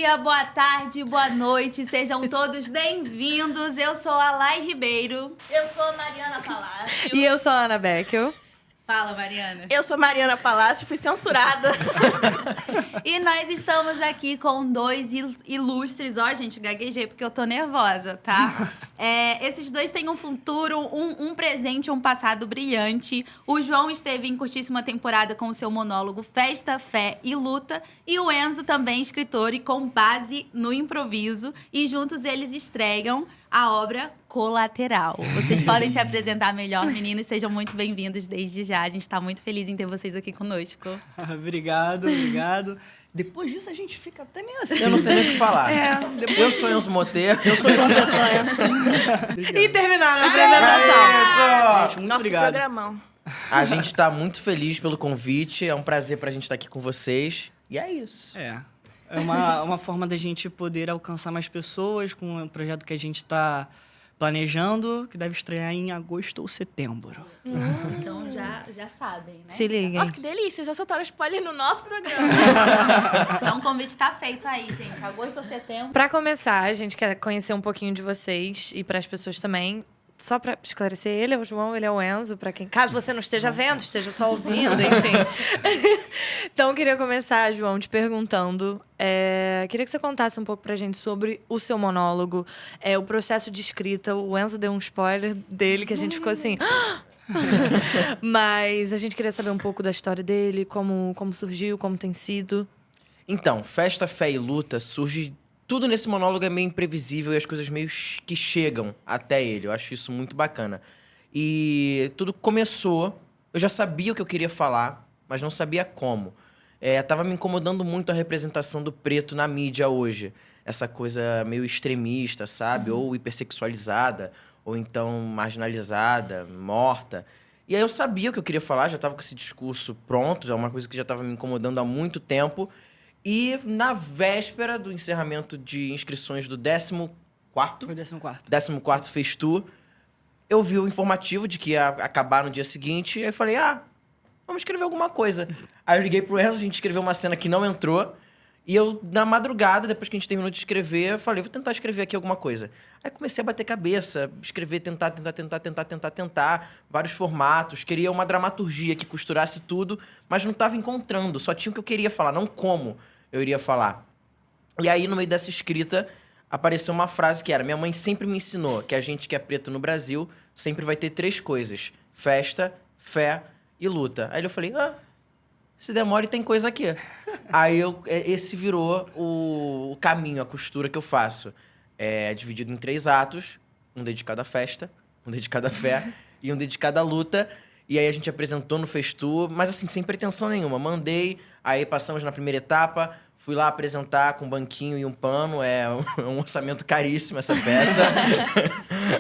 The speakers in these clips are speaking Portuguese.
dia, boa tarde, boa noite, sejam todos bem-vindos. Eu sou a Lai Ribeiro. Eu sou a Mariana Palácio. E eu sou a Ana Beckel. Fala, Mariana. Eu sou Mariana Palácio, fui censurada. E nós estamos aqui com dois ilustres. Ó, gente, gaguejei porque eu tô nervosa, tá? Esses dois têm um futuro, um presente e um passado brilhante. O João esteve em curtíssima temporada com o seu monólogo Festa, Fé e Luta. E o Enzo também escritor e com base no improviso. E juntos eles estreiam a obra Colateral. Vocês podem se apresentar melhor, meninos. Sejam muito bem-vindos desde já. A gente tá muito feliz em ter vocês aqui conosco. Obrigado. Depois disso, a gente fica até meio assim. Eu não sei nem o que falar. Depois... Eu sou Enzo Moter. Eu sou João Peçanha. E terminaram a apresentação. Gente, muito Nosso obrigado. programão. A gente tá muito feliz pelo convite. É um prazer pra gente estar aqui com vocês. E é isso. É uma forma da gente poder alcançar mais pessoas com um projeto que a gente está planejando, que deve estrear em agosto ou setembro. Então já sabem, né? Se liguem. Nossa, que delícia. Já soltaram spoiler no nosso programa. Então o convite tá feito aí, gente. Agosto ou setembro. Pra começar, a gente quer conhecer um pouquinho de vocês e pras pessoas também. Só pra esclarecer, ele é o João, ele é o Enzo, pra quem... Caso você não esteja vendo, esteja só ouvindo, enfim. Então, eu queria começar, João, te perguntando... Queria que você contasse um pouco pra gente sobre o seu monólogo, o processo de escrita. O Enzo deu um spoiler dele, que a gente ficou assim... Mas a gente queria saber um pouco da história dele, como surgiu, como tem sido. Então, Festa, Fé e Luta surge... Tudo nesse monólogo é meio imprevisível e as coisas meio que chegam até ele. Eu acho isso muito bacana. E tudo começou... Eu já sabia o que eu queria falar, mas não sabia como. Tava me incomodando muito a representação do preto na mídia hoje. Essa coisa meio extremista, sabe? Ou hipersexualizada, ou então marginalizada, morta. E aí eu sabia o que eu queria falar, já tava com esse discurso pronto, é uma coisa que já tava me incomodando há muito tempo. E na véspera do encerramento de inscrições do 14º? Foi o 14º. 14º Festu, eu vi o informativo de que ia acabar no dia seguinte, e aí falei, vamos escrever alguma coisa. Aí eu liguei pro Enzo, a gente escreveu uma cena que não entrou, e eu, na madrugada, depois que a gente terminou de escrever, eu falei, vou tentar escrever aqui alguma coisa. Aí comecei a bater cabeça, escrever, tentar, vários formatos, queria uma dramaturgia que costurasse tudo, mas não estava encontrando, só tinha o que eu queria falar, não como eu iria falar. E aí, no meio dessa escrita, apareceu uma frase que era: minha mãe sempre me ensinou que a gente que é preto no Brasil sempre vai ter 3 coisas: festa, fé e luta. Aí eu falei, se demora, tem coisa aqui. Aí esse virou o caminho, a costura que eu faço. É dividido em 3 atos, um dedicado à festa, um dedicado à fé e um dedicado à luta. E aí a gente apresentou no Festu, mas assim, sem pretensão nenhuma. Mandei, aí passamos na primeira etapa, fui lá apresentar com um banquinho e um pano. É um orçamento caríssimo essa peça.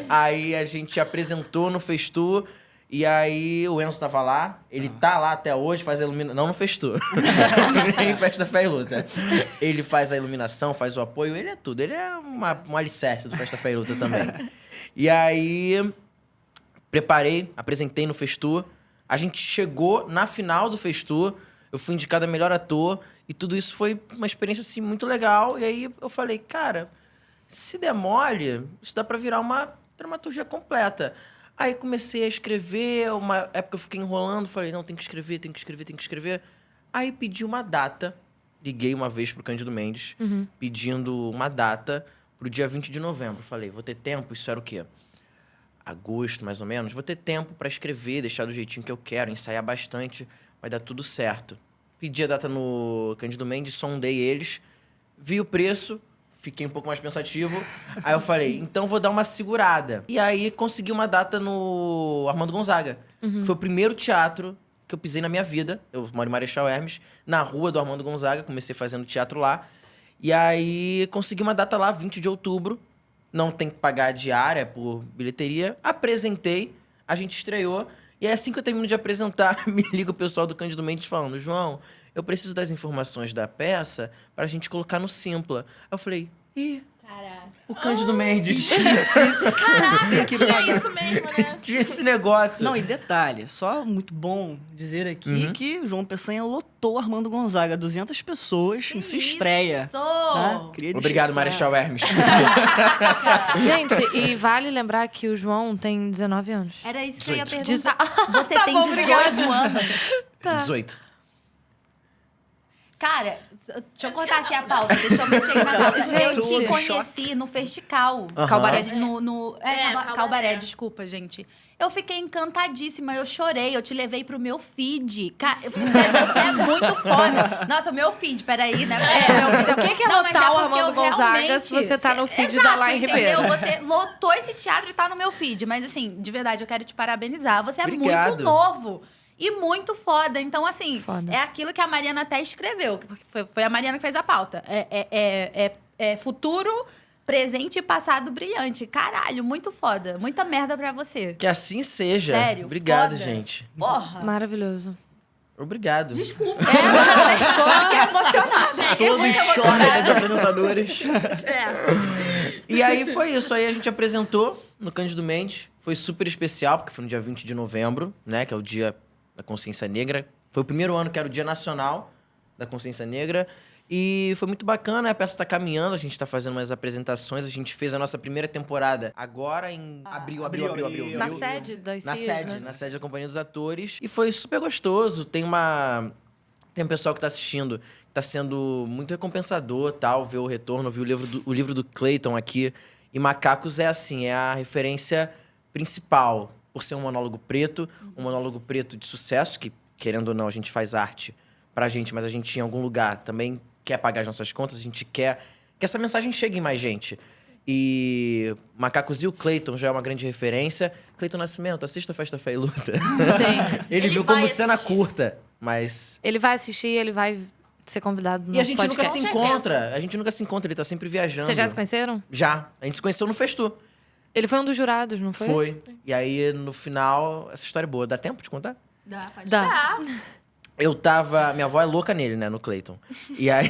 Aí a gente apresentou no Festu. E aí o Enzo tava lá, ele tá lá até hoje, faz a iluminação... Não no Festu. Em Festa, Fé e Luta. Ele faz a iluminação, faz o apoio, ele é tudo. Ele é um alicerce do Festa, Fé e Luta também. E aí, apresentei no Festu. A gente chegou na final do Festu, eu fui indicado a melhor ator, e tudo isso foi uma experiência, assim, muito legal. E aí eu falei, cara, se der mole, isso dá pra virar uma dramaturgia completa. Aí comecei a escrever, uma época eu fiquei enrolando, falei, não, tem que escrever. Aí pedi uma data, liguei uma vez pro Cândido Mendes, pedindo uma data pro dia 20 de novembro. Falei, vou ter tempo, isso era o quê? Agosto, mais ou menos. Vou ter tempo pra escrever, deixar do jeitinho que eu quero, ensaiar bastante, vai dar tudo certo. Pedi a data no Cândido Mendes, sondei eles, vi o preço, fiquei um pouco mais pensativo. Aí eu falei, então vou dar uma segurada. E aí consegui uma data no Armando Gonzaga. Que foi o primeiro teatro que eu pisei na minha vida. Eu moro em Marechal Hermes, na rua do Armando Gonzaga. Comecei fazendo teatro lá. E aí consegui uma data lá, 20 de outubro. Não tem que pagar a diária por bilheteria. Apresentei, a gente estreou. E aí, assim que eu termino de apresentar, me liga o pessoal do Cândido Mendes falando, João, eu preciso das informações da peça pra gente colocar no Simpla. Aí eu falei, Caraca. O Cândido Mendes. Caraca, tinha isso mesmo, né? Tinha esse negócio. Não, e detalhe, só muito bom dizer aqui que o João Peçanha lotou Armando Gonzaga, 200 pessoas em sua estreia. Isso! Tá? Queria Obrigado, registrar. Marechal Hermes. Gente, e vale lembrar que o João tem 19 anos. Era isso que eu ia 18. perguntar. Você Tá tem bom, 18 obrigada. anos. 18. Cara, deixa eu cortar aqui a pauta. Deixa eu mexer aqui na pauta. Eu Gente. te conheci no festival. Aham. Calbaré. Calbaré, Calbaré. desculpa, gente. Eu fiquei encantadíssima, eu chorei, eu te levei pro meu feed. Sério, você é muito foda. Nossa, o meu feed, peraí, né? Meu feed O que é Não, mas lotar o porque Armando eu Gonzaga realmente- se você tá no feed Exato, da Lai entendeu? Ribeiro? Você lotou esse teatro e tá no meu feed. Mas assim, de verdade, eu quero te parabenizar. Você é Obrigado. muito novo. E muito foda. Então, assim, Foda. é aquilo que a Mariana até escreveu. Porque foi a Mariana que fez a pauta. É futuro, presente e passado brilhante. Caralho, muito foda. Muita merda pra você. Que assim seja. Sério, Obrigado, foda. gente. Porra. Maravilhoso. Obrigado. Desculpa. Fiquei emocionada. Todo em choque das apresentadoras. É. E aí foi isso. Aí a gente apresentou no Cândido Mendes. Foi super especial, porque foi no dia 20 de novembro, né? Que é o Dia da Consciência Negra. Foi o primeiro ano que era o Dia Nacional da Consciência Negra. E foi muito bacana, a peça tá caminhando, a gente tá fazendo umas apresentações. A gente fez a nossa primeira temporada agora em abril. Na sede das Na CIAs, sede, né? na sede da Companhia dos Atores. E foi super gostoso. Tem um pessoal que tá assistindo, que tá sendo muito recompensador, tal, ver o retorno, ver o livro do Clayton aqui. E Macacos é assim, é a referência principal, por ser um monólogo preto de sucesso, que, querendo ou não, a gente faz arte pra gente, mas a gente em algum lugar também quer pagar as nossas contas, a gente quer que essa mensagem chegue em mais gente. E Macacos e o Clayton já é uma grande referência. Clayton Nascimento, assista Festa, Fé e Luta. Sim. Ele viu vai como cena assistir. curta, mas... Ele vai assistir, ele vai ser convidado no E a gente nunca podcast. se encontra. A gente nunca se encontra, ele tá sempre viajando. Vocês já se conheceram? Já. A gente se conheceu no Festu. Ele foi um dos jurados, não foi? Foi. E aí, no final, essa história é boa. Dá tempo de contar? Dá, pode Dá. Eu tava... Minha avó é louca nele, né? No Clayton. E aí...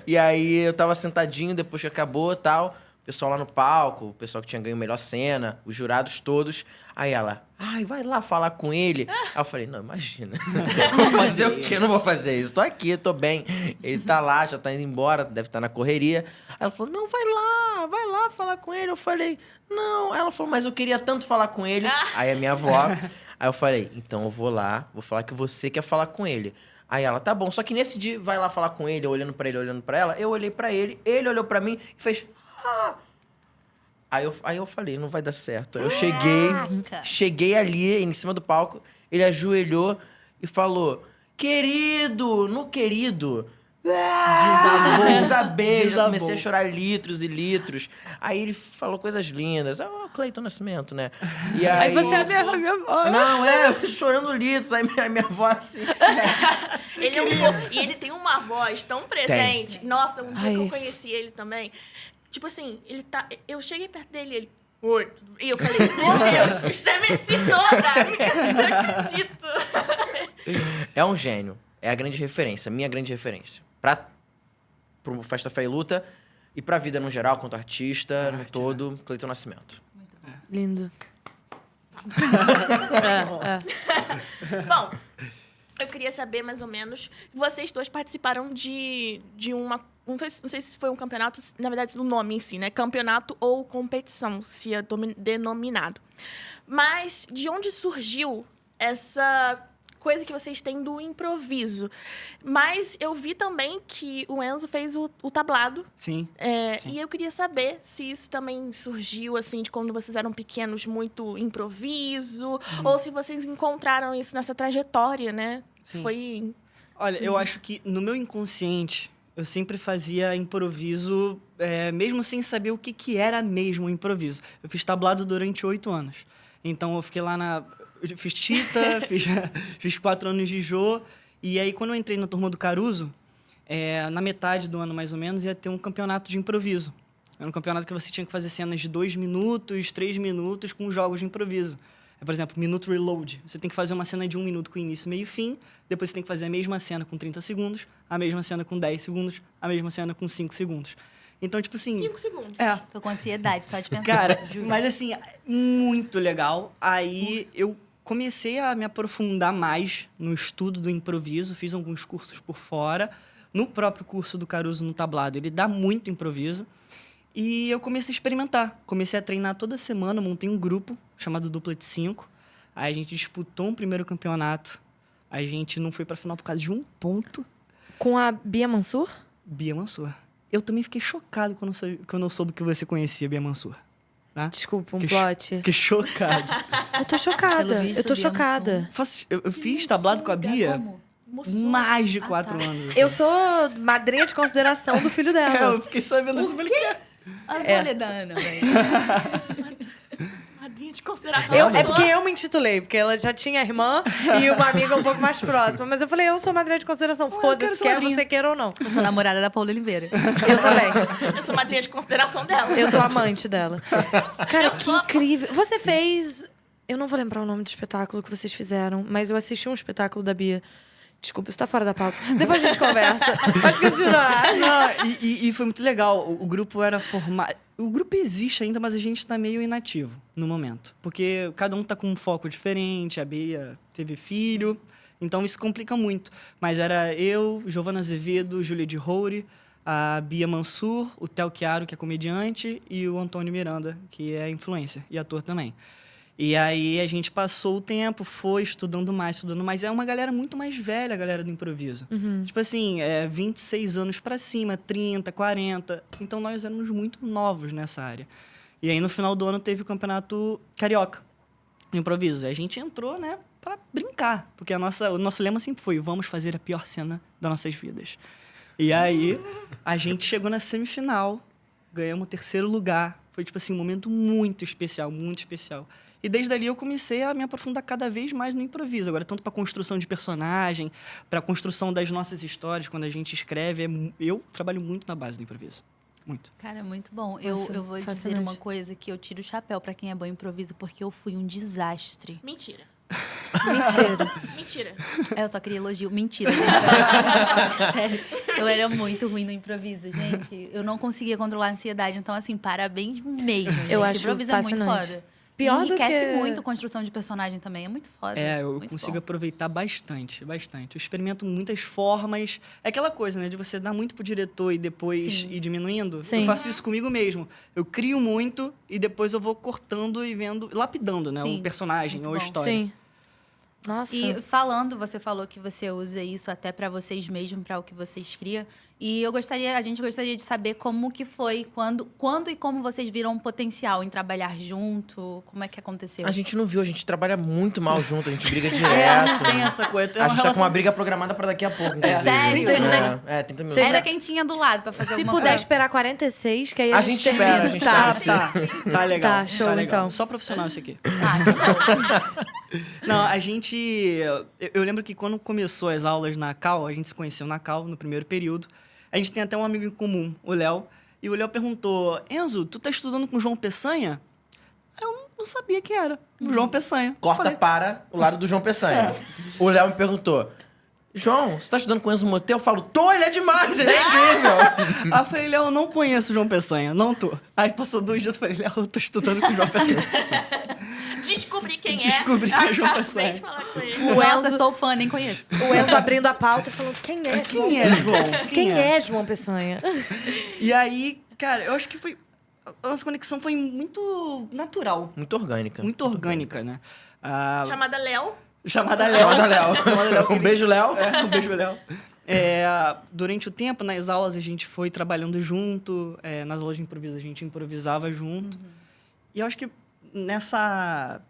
e aí, eu tava sentadinho, depois que acabou e tal. O pessoal lá no palco, o pessoal que tinha ganho melhor cena, os jurados todos. Aí ela... Ai, vai lá falar com ele. Aí eu falei, não, imagina. Vou fazer o quê? Eu não vou fazer isso. Tô aqui, tô bem. Ele tá lá, já tá indo embora, deve estar na correria. Aí ela falou, não, vai lá falar com ele. Eu falei, não. Aí ela falou, mas eu queria tanto falar com ele. Aí a minha avó... Aí eu falei, então eu vou lá, vou falar que você quer falar com ele. Aí ela, tá bom. Só que nesse dia, vai lá falar com ele, eu olhando pra ele, olhando pra ela. Eu olhei pra ele, ele olhou pra mim e fez... Ah! Aí eu falei, não vai dar certo. Aí eu cheguei ali, em cima do palco, ele ajoelhou e falou, querido, no querido... Desabei, já Desabou. comecei a chorar litros e litros. Aí ele falou coisas lindas. O Clayton Nascimento, né? E Aí você é minha avó. Não, eu chorando litros. Aí minha avó assim... Ele é e ele tem uma voz tão presente. Nossa, um dia que eu conheci ele também. Tipo assim, ele tá... Eu cheguei perto dele e ele... Oi. E eu falei, meu Deus, estremeci toda. Porque assim, não acredito. É um gênio. É a grande referência, minha grande referência. Pro Festa, Fé e Luta e pra vida no geral, quanto artista, no todo, Clayton Nascimento. Lindo. Bom, eu queria saber mais ou menos. Vocês dois participaram de uma. Não sei se foi um campeonato, na verdade, o nome em si, né? Campeonato ou competição, se é denominado. Mas de onde surgiu essa coisa que vocês têm do improviso? Mas eu vi também que o Enzo fez o tablado. Sim. Sim. E eu queria saber se isso também surgiu, assim, de quando vocês eram pequenos, muito improviso, ou se vocês encontraram isso nessa trajetória, né? Sim. Foi... Olha, eu acho que no meu inconsciente, eu sempre fazia improviso, mesmo sem saber o que era mesmo o improviso. Eu fiz tablado durante 8 anos. Então, eu fiquei lá eu fiz Tita, fiz 4 anos de Jô. E aí, quando eu entrei na turma do Caruso, na metade do ano, mais ou menos, ia ter um campeonato de improviso. Era um campeonato que você tinha que fazer cenas de 2 minutos, 3 minutos, com jogos de improviso. Por exemplo, Minuto Reload. Você tem que fazer uma cena de 1 minuto com início, meio e fim. Depois você tem que fazer a mesma cena com 30 segundos, a mesma cena com 10 segundos, a mesma cena com 5 segundos. Então, tipo assim... 5 segundos. É. Tô com ansiedade só de pensar. Cara, juro. mas assim, muito legal. Aí eu comecei a me aprofundar mais no estudo do improviso, fiz alguns cursos por fora. No próprio curso do Caruso no Tablado, ele dá muito improviso. E eu comecei a experimentar. Comecei a treinar toda semana, montei um grupo chamado Dupla de 5. Aí a gente disputou um primeiro campeonato. A gente não foi pra final por causa de 1 ponto. Com a Bia Mansur? Bia Mansur. Eu também fiquei chocado quando eu soube que você conhecia Bia Mansur. Tá? Desculpa, um Fiquei plot. Fiquei chocado. Eu tô chocada. Pelo visto, Eu tô Bia chocada. Eu fiz tablado com a Bia Como? mais de Ah, 4 tá. anos. Eu sou madrinha de consideração do filho É, dela. eu fiquei sabendo isso. Eu falei, "Quê?" A Soledana, velho. Madrinha de consideração. É porque eu me intitulei, porque ela já tinha irmã e uma amiga um pouco mais próxima. Mas eu falei, eu sou madrinha de consideração. quero Foda-se, ser quer madrinha. você queira ou não. Eu sou namorada da Paula Oliveira. Eu também. Eu sou madrinha de consideração dela. Eu sou amante dela. Cara, Eu que sou- incrível. Você fez... Eu não vou lembrar o nome do espetáculo que vocês fizeram, mas eu assisti um espetáculo da Bia. Desculpa, isso tá fora da pauta. Depois a gente conversa. Pode continuar. Não, e foi muito legal. O grupo era formado. O grupo existe ainda, mas a gente tá meio inativo no momento. Porque cada um tá com um foco diferente. A Bia teve filho. Então isso complica muito. Mas era eu, Giovana Azevedo, Júlia de Roure, a Bia Mansur, o Theo Chiaro, que é comediante, e o Antônio Miranda, que é influencer e ator também. E aí a gente passou o tempo, foi estudando mais. É uma galera muito mais velha, a galera do improviso. Tipo assim, 26 anos pra cima, 30, 40. Então nós éramos muito novos nessa área. E aí no final do ano teve o campeonato carioca, de improviso. E a gente entrou, né, pra brincar. Porque o nosso lema sempre foi, vamos fazer a pior cena das nossas vidas. E aí a gente chegou na semifinal, ganhamos o 3º lugar. Foi, tipo assim, um momento muito especial, muito especial. E desde ali eu comecei a me aprofundar cada vez mais no improviso. Agora, tanto para construção de personagem, para construção das nossas histórias, quando a gente escreve, eu trabalho muito na base do improviso. Muito. Cara, muito bom. Nossa, Eu vou dizer fascinante. uma coisa que eu tiro o chapéu pra quem é bom em improviso, porque eu fui um desastre. Mentira. Mentira. Mentira. Eu só queria elogio. Mentira, gente. Sério. Eu era muito ruim no improviso, gente. Eu não conseguia controlar a ansiedade. Então, assim, parabéns mesmo. Eu gente. acho Improviso é muito fascinante. foda. Pior do Enriquece que- muito a construção de personagem também. É muito foda. Eu muito consigo bom. aproveitar bastante, bastante. Eu experimento muitas formas. É aquela coisa, né, de você dar muito pro diretor e depois Sim. ir diminuindo. Sim. Eu faço isso comigo mesmo. Eu crio muito e depois eu vou cortando e vendo, lapidando, né, Sim, o personagem muito ou a bom. história. Sim. Nossa. E você falou que você usa isso até pra vocês mesmos, pra o que vocês criam. E a gente gostaria de saber como que foi, quando e como vocês viram um potencial em trabalhar junto, como é que aconteceu? A gente não viu, a gente trabalha muito mal junto, a gente briga É, direto. não tem essa coisa. Tem A uma gente tá com relação- uma briga programada pra daqui a pouco, inclusive. Sério? 30 minutos. É, 30 minutos. Seja- Era quem tinha do lado pra fazer Se alguma puder coisa. esperar 46, que aí a, A gente gente espera, termina. a gente tá. espera. Tá legal. Tá, show, legal. então. Só profissional isso aqui. Ah, então. Não, a gente... Eu lembro que quando começou as aulas na Cal, a gente se conheceu na Cal, no primeiro período. A gente tem até um amigo em comum, o Léo. E o Léo perguntou, Enzo, tu tá estudando com o João Peçanha? Eu não sabia quem era. O João Peçanha. Corta Falei, para o lado do João Peçanha. O Léo me perguntou, João, você tá estudando com o Enzo Motel? Eu falo, tô, ele é demais, ele é incrível. Aí eu falei, Léo, eu não conheço o João Peçanha, não tô. Aí passou 2 dias, eu falei, Léo, eu tô estudando com o João Peçanha. Descobri quem é. Descobri quem é João Acabei Peçanha. de falar com ele. O Nossa, Enzo- sou fã, nem conheço. O Enzo abrindo a pauta e falando, quem é João? Quem é, João? Quem é João Peçanha? E aí, cara, eu acho que foi... A nossa conexão foi muito natural, Muito orgânica. muito orgânica, né? Ah, Chamada Léo. chamada Léo. Chamada Léo. Chamada Léo, Um beijo, Léo. Um beijo, Léo. Durante o tempo, nas aulas, a gente foi trabalhando junto. Nas aulas de improviso, a gente improvisava junto. E eu acho que nessa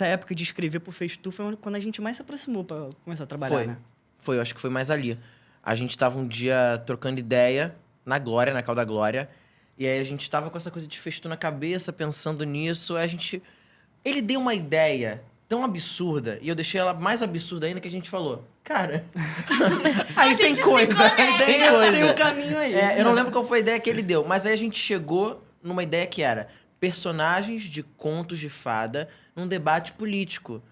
época de escrever pro Face Tu foi quando a gente mais se aproximou para começar a trabalhar, Foi. né? Foi, eu acho que foi mais ali. A gente tava um dia trocando ideia na Glória, na Cal da Glória. E aí a gente tava com essa coisa de festu na cabeça, pensando nisso. Aí a gente... Ele deu uma ideia tão absurda, e eu deixei ela mais absurda ainda, que a gente falou, cara, aí tem coisa, aí tem coisa. Tem um caminho aí. Eu não lembro qual foi a ideia que ele deu, mas aí a gente chegou numa ideia que era personagens de contos de fada num debate político.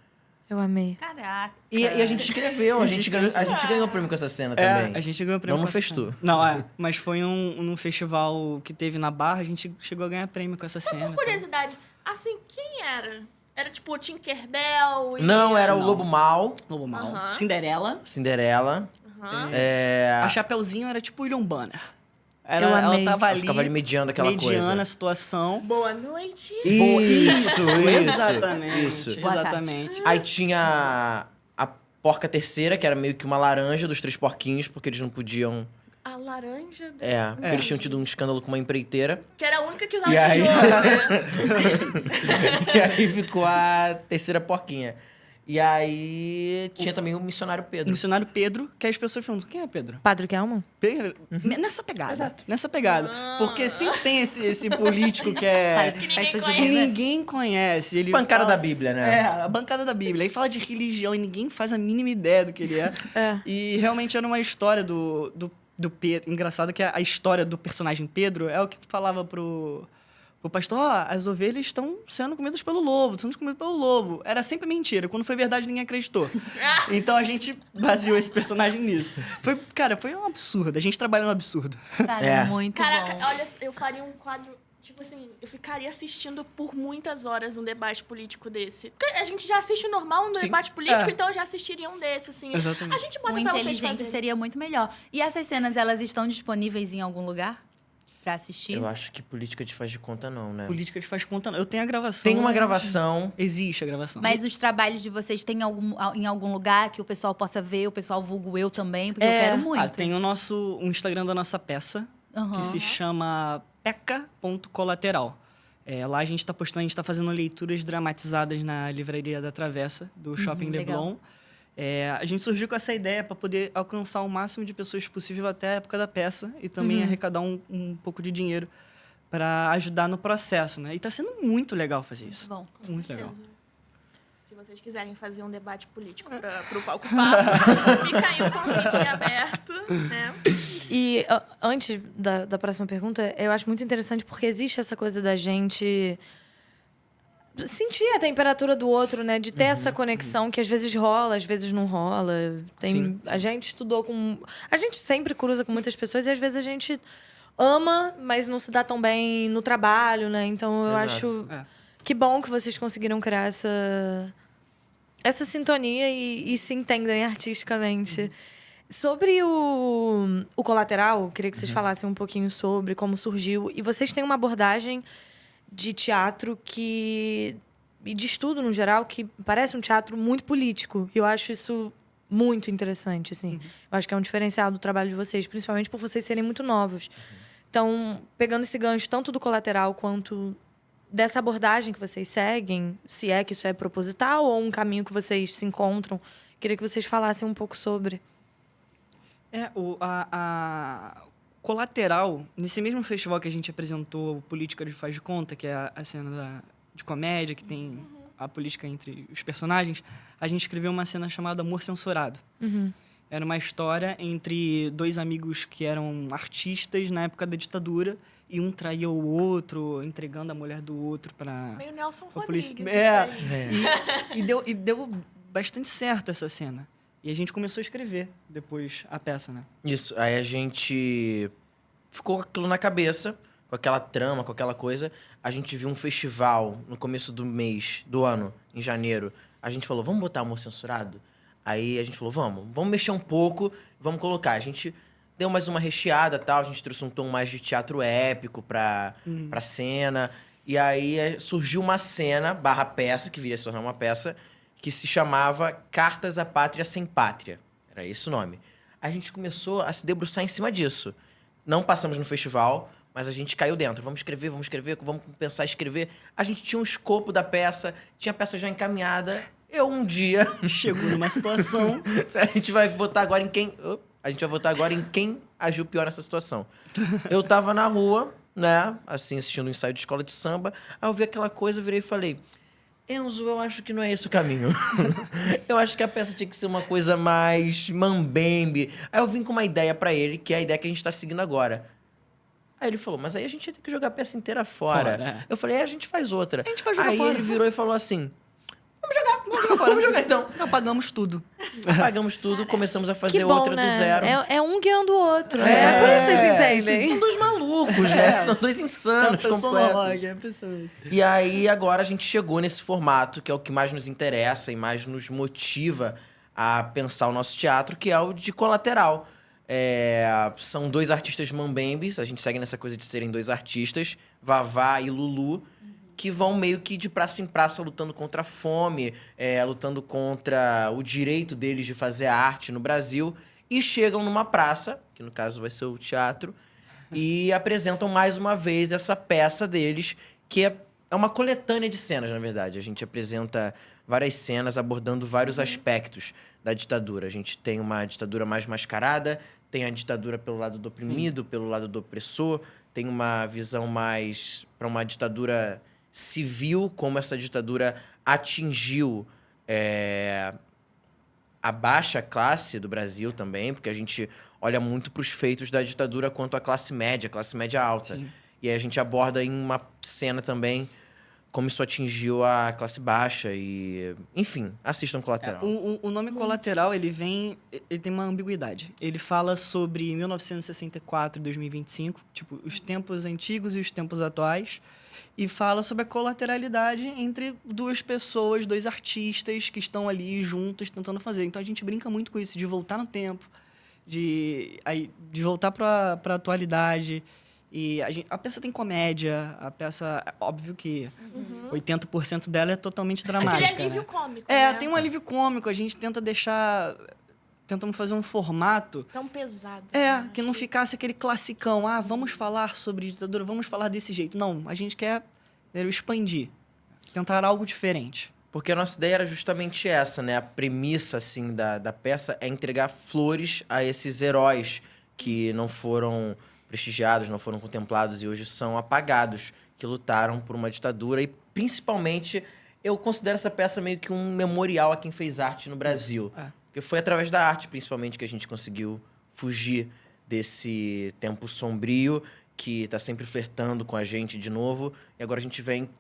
Eu amei. Caraca. E a gente escreveu, a gente ganhou o prêmio com essa cena também. A gente ganhou o prêmio. Não no com essa Festu. cena. Não, mas foi num festival que teve na Barra, a gente chegou a ganhar prêmio com essa cena. Por curiosidade, assim, quem era? Era tipo o Tinkerbell e... Não, era o Não. Lobo Mal, Lobo Mal. Aham. Cinderela. Cinderela. Aham. A Chapeuzinho era tipo William Banner. Eu Ela amei. tava Ela ali, ficava ali mediando aquela mediando coisa. a situação. Boa noite. Isso. Exatamente. Isso. Boa tarde. Exatamente. Aí tinha a porca terceira, que era meio que uma laranja dos 3 porquinhos, porque eles não podiam... A laranja... do- Porque eles tinham tido um escândalo com uma empreiteira. Que era a única que usava E aí? tijolo, né? E aí ficou a terceira porquinha. E aí tinha também o missionário O Pedro. missionário Pedro, que as pessoas perguntam, quem é Pedro? Padre Kelman? Pedro? Nessa pegada. Nessa pegada. Porque sempre tem esse político que Padre é... de Que festa ninguém que junina. ninguém conhece. Ele Bancada fala- da Bíblia, né? É, a bancada da Bíblia. Aí fala de religião e ninguém faz a mínima ideia do que ele é. É. E realmente era uma história do Pedro. Engraçado que a história do personagem Pedro é o que falava pro pastor, as ovelhas estão sendo comidas pelo lobo, estão sendo comidas pelo lobo. Era sempre mentira. Quando foi verdade, ninguém acreditou. Então a gente baseou esse personagem nisso. Foi um absurdo. A gente trabalha no absurdo. Cara, É. muito Caraca, bom. olha, eu faria um quadro... Tipo assim, eu ficaria assistindo por muitas horas um debate político desse. Porque a gente já assiste o normal um Sim. debate político, É. então eu já assistiria um desse, assim. Exatamente. A gente bota O pra vocês inteligente fazerem. seria muito melhor. E essas cenas, elas estão disponíveis em algum lugar pra assistir? Eu acho que política te faz de conta não, né? Política de faz conta. Não. Eu tenho a gravação. Tem uma mas- gravação. Existe a gravação. Mas os trabalhos de vocês têm em algum lugar que o pessoal possa ver, o pessoal vulgo eu também, porque eu quero muito. Tem o Instagram da nossa peça, Aham. que se chama peca.colateral. Lá a gente está postando, a gente está fazendo leituras dramatizadas na Livraria da Travessa, do Shopping legal. Leblon. A gente surgiu com essa ideia para poder alcançar o máximo de pessoas possível até a época da peça e também arrecadar um pouco de dinheiro para ajudar no processo, né? E está sendo muito legal fazer isso. Bom. Muito legal. Se vocês quiserem fazer um debate político pro Palco Papo, fica aí o convite aberto, né? E antes da próxima pergunta, eu acho muito interessante porque existe essa coisa da gente sentir a temperatura do outro, né? De ter essa conexão que às vezes rola, às vezes não rola. Sim. A gente estudou com... A gente sempre cruza com muitas pessoas e às vezes a gente ama, mas não se dá tão bem no trabalho, né? Então eu Exato. acho... É. Que bom que vocês conseguiram criar essa sintonia e se entendem artisticamente. Sobre o Colateral, eu queria que vocês falassem um pouquinho sobre como surgiu. E vocês têm uma abordagem de teatro e de estudo no geral, que parece um teatro muito político. E eu acho isso muito interessante, assim. Eu acho que é um diferencial do trabalho de vocês, principalmente por vocês serem muito novos. Então, pegando esse gancho tanto do Colateral quanto dessa abordagem que vocês seguem, se é que isso é proposital ou um caminho que vocês se encontram, queria que vocês falassem um pouco sobre. A Colateral, nesse mesmo festival que a gente apresentou o Política de Faz de Conta, que é a cena de comédia, que tem a política entre os personagens, a gente escreveu uma cena chamada Amor Censurado. Era uma história entre dois amigos que eram artistas na época da ditadura, e um traía o outro, entregando a mulher do outro para Meio Nelson a polícia. Rodrigues. isso aí. E deu bastante certo essa cena. E a gente começou a escrever depois a peça, né? Isso, aí a gente ficou com aquilo na cabeça, com aquela trama, com aquela coisa. A gente viu um festival no começo do ano, em janeiro. A gente falou, vamos botar Amor Censurado? Aí a gente falou, vamos mexer um pouco, vamos colocar. A gente deu mais uma recheada e tal, a gente trouxe um tom mais de teatro épico pra cena. E aí surgiu uma cena, /peça, que viria a se tornar uma peça, que se chamava Cartas à Pátria Sem Pátria. Era esse o nome. A gente começou a se debruçar em cima disso. Não passamos no festival, mas a gente caiu dentro. Vamos escrever, vamos pensar em escrever. A gente tinha um escopo da peça, tinha a peça já encaminhada. Eu, um dia... Chegou numa situação... A gente vai votar agora em quem... A gente vai votar agora em quem agiu pior nessa situação. Eu tava na rua, né? Assim, assistindo um ensaio de escola de samba. Aí eu vi aquela coisa, virei e falei... Enzo, eu acho que não é esse o caminho. Eu acho que a peça tinha que ser uma coisa mais mambembe. Aí eu vim com uma ideia pra ele, que é a ideia que a gente tá seguindo agora. Aí ele falou, mas aí a gente ia ter que jogar a peça inteira fora. Fora, é. Eu falei, a gente faz outra. A gente vai jogar aí fora. ele virou e falou assim... Vamos jogar. Vamos jogar então. Apagamos tudo. Apagamos tudo, começamos a fazer Que bom, outra né? do zero. É um guiando o outro. É por isso que vocês entendem. São dois malucos, né? São dois insanos completos. É impressionante. E aí, agora a gente chegou nesse formato, que é o que mais nos interessa e mais nos motiva a pensar o nosso teatro, que é o de Colateral. São dois artistas mambembes, a gente segue nessa coisa de serem dois artistas, Vavá e Lulu, que vão meio que de praça em praça lutando contra a fome, lutando contra o direito deles de fazer arte no Brasil, e chegam numa praça, que no caso vai ser o teatro, e apresentam mais uma vez essa peça deles, que é uma coletânea de cenas, na verdade. A gente apresenta várias cenas abordando vários aspectos da ditadura. A gente tem uma ditadura mais mascarada, tem a ditadura pelo lado do oprimido, pelo lado do opressor, tem uma visão mais para uma ditadura civil, como essa ditadura atingiu a baixa classe do Brasil também, porque a gente olha muito para os feitos da ditadura quanto à classe média alta. Sim. E aí a gente aborda em uma cena também como isso atingiu a classe baixa e... Enfim, assistam Colateral. O nome Colateral, ele tem uma ambiguidade. Ele fala sobre 1964 e 2025, tipo, os tempos antigos e os tempos atuais, e fala sobre a colateralidade entre duas pessoas, dois artistas que estão ali juntos tentando fazer. Então a gente brinca muito com isso, de voltar no tempo, de voltar para a atualidade. E a peça tem comédia, a peça, óbvio que 80% dela é totalmente dramática. Aquele alívio cômico, tem um alívio cômico, a gente tentamos fazer um formato tão pesado. que não ficasse aquele classicão, vamos falar sobre ditadura, vamos falar desse jeito. Não, a gente quer expandir, tentar algo diferente. Porque a nossa ideia era justamente essa, né? A premissa, assim, da peça é entregar flores a esses heróis que não foram prestigiados, não foram contemplados e hoje são apagados, que lutaram por uma ditadura. E, principalmente, eu considero essa peça meio que um memorial a quem fez arte no Brasil. Porque foi através da arte, principalmente, que a gente conseguiu fugir desse tempo sombrio que está sempre flertando com a gente de novo. E agora a gente vem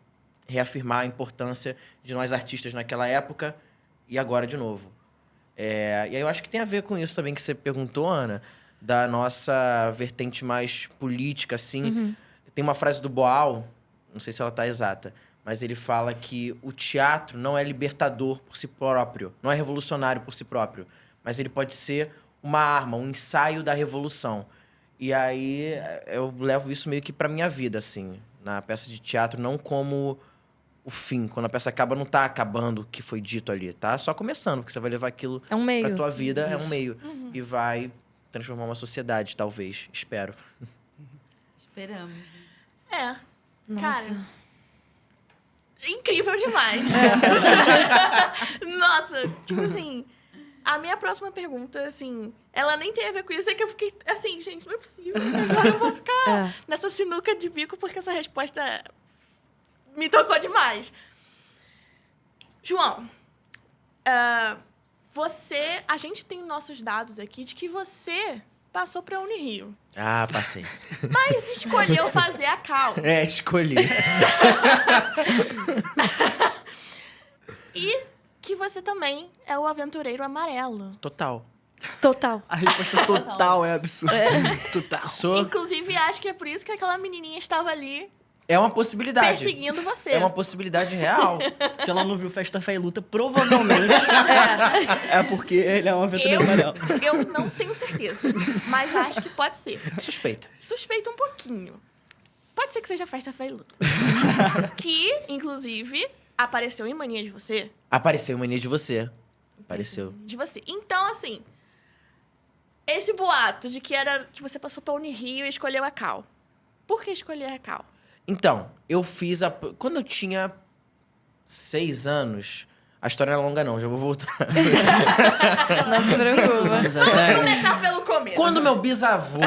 reafirmar a importância de nós artistas naquela época e agora de novo. E aí eu acho que tem a ver com isso também que você perguntou, Ana, da nossa vertente mais política, assim. Tem uma frase do Boal, não sei se ela está exata, mas ele fala que o teatro não é libertador por si próprio, não é revolucionário por si próprio, mas ele pode ser uma arma, um ensaio da revolução. E aí eu levo isso meio que para minha vida, assim, na peça de teatro, não como o fim. Quando a peça acaba, não tá acabando o que foi dito ali, tá só começando, porque você vai levar aquilo É um meio. pra tua vida, é um meio. E vai transformar uma sociedade, talvez, espero. Esperamos. Cara, incrível demais. Nossa, tipo assim, a minha próxima pergunta, assim, ela nem tem a ver com isso, é que eu fiquei assim, gente, não é possível. Agora eu vou ficar nessa sinuca de bico porque essa resposta me tocou demais. João, a gente tem nossos dados aqui de que você passou pra Unirio, Passei. mas escolheu fazer a Cal. Escolhi. E que você também é o aventureiro amarelo. Total. Total. A resposta total é absurda. Total. Inclusive, acho que é por isso que aquela menininha estava ali É uma possibilidade. perseguindo você. É uma possibilidade real. Se ela não viu Festa Fé e Luta, provavelmente é porque ele é um aventureiro amarelo. Eu não tenho certeza, mas acho que pode ser. Suspeita. Suspeito um pouquinho. Pode ser que seja Festa Fé e Luta. Que, inclusive, apareceu em Mania de Você. Apareceu Mania de Você. Apareceu. De você. Então, assim, esse boato de que você passou pra Unirio e escolheu a Cal. Por que escolher a Cal? Então, eu fiz a... Quando eu tinha 6 anos... A história não é longa, não. Já vou voltar. Não se preocupa. Vamos começar pelo começo. Quando meu bisavô...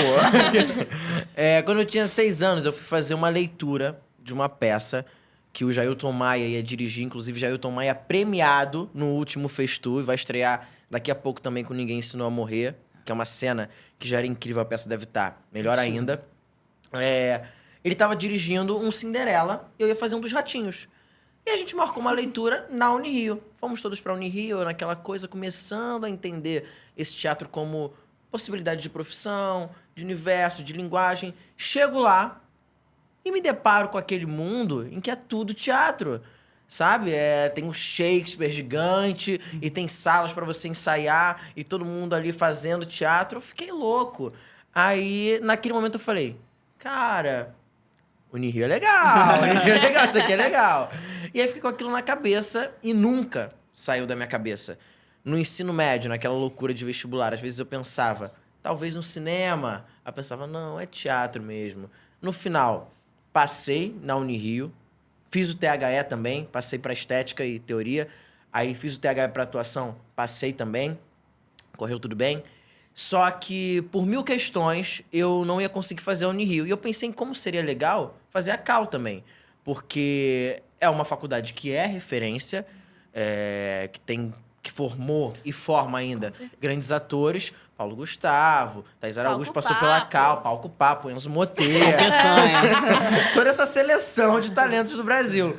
quando eu tinha 6 anos, eu fui fazer uma leitura de uma peça que o Jailton Maia ia dirigir. Inclusive, Jailton Maia premiado no último Festu. E vai estrear daqui a pouco também com Ninguém Ensinou a Morrer. Que é uma cena que já era incrível. A peça deve estar melhor ainda. Ele tava dirigindo um Cinderela e eu ia fazer um dos ratinhos. E a gente marcou uma leitura na Unirio. Fomos todos pra Unirio, eu naquela coisa, começando a entender esse teatro como possibilidade de profissão, de universo, de linguagem. Chego lá e me deparo com aquele mundo em que é tudo teatro. Sabe? Tem um Shakespeare gigante e tem salas pra você ensaiar e todo mundo ali fazendo teatro. Eu fiquei louco. Aí, naquele momento, eu falei, cara, Unirio é legal, Unirio é legal, isso aqui é legal. E aí fiquei com aquilo na cabeça e nunca saiu da minha cabeça. No ensino médio, naquela loucura de vestibular, às vezes eu pensava, talvez no cinema. Aí eu pensava, não, é teatro mesmo. No final, passei na Unirio, fiz o THE também, passei para estética e teoria. Aí fiz o THE para atuação, passei também. Correu tudo bem. Só que, por 1000 questões, eu não ia conseguir fazer a Unirio. E eu pensei em como seria legal fazer a Cal também. Porque é uma faculdade que é referência, que formou e forma ainda grandes atores. Paulo Gustavo, Thaís Araújo passou pela Cal, Palco Papo, Enzo Moteira. Toda essa seleção de talentos do Brasil.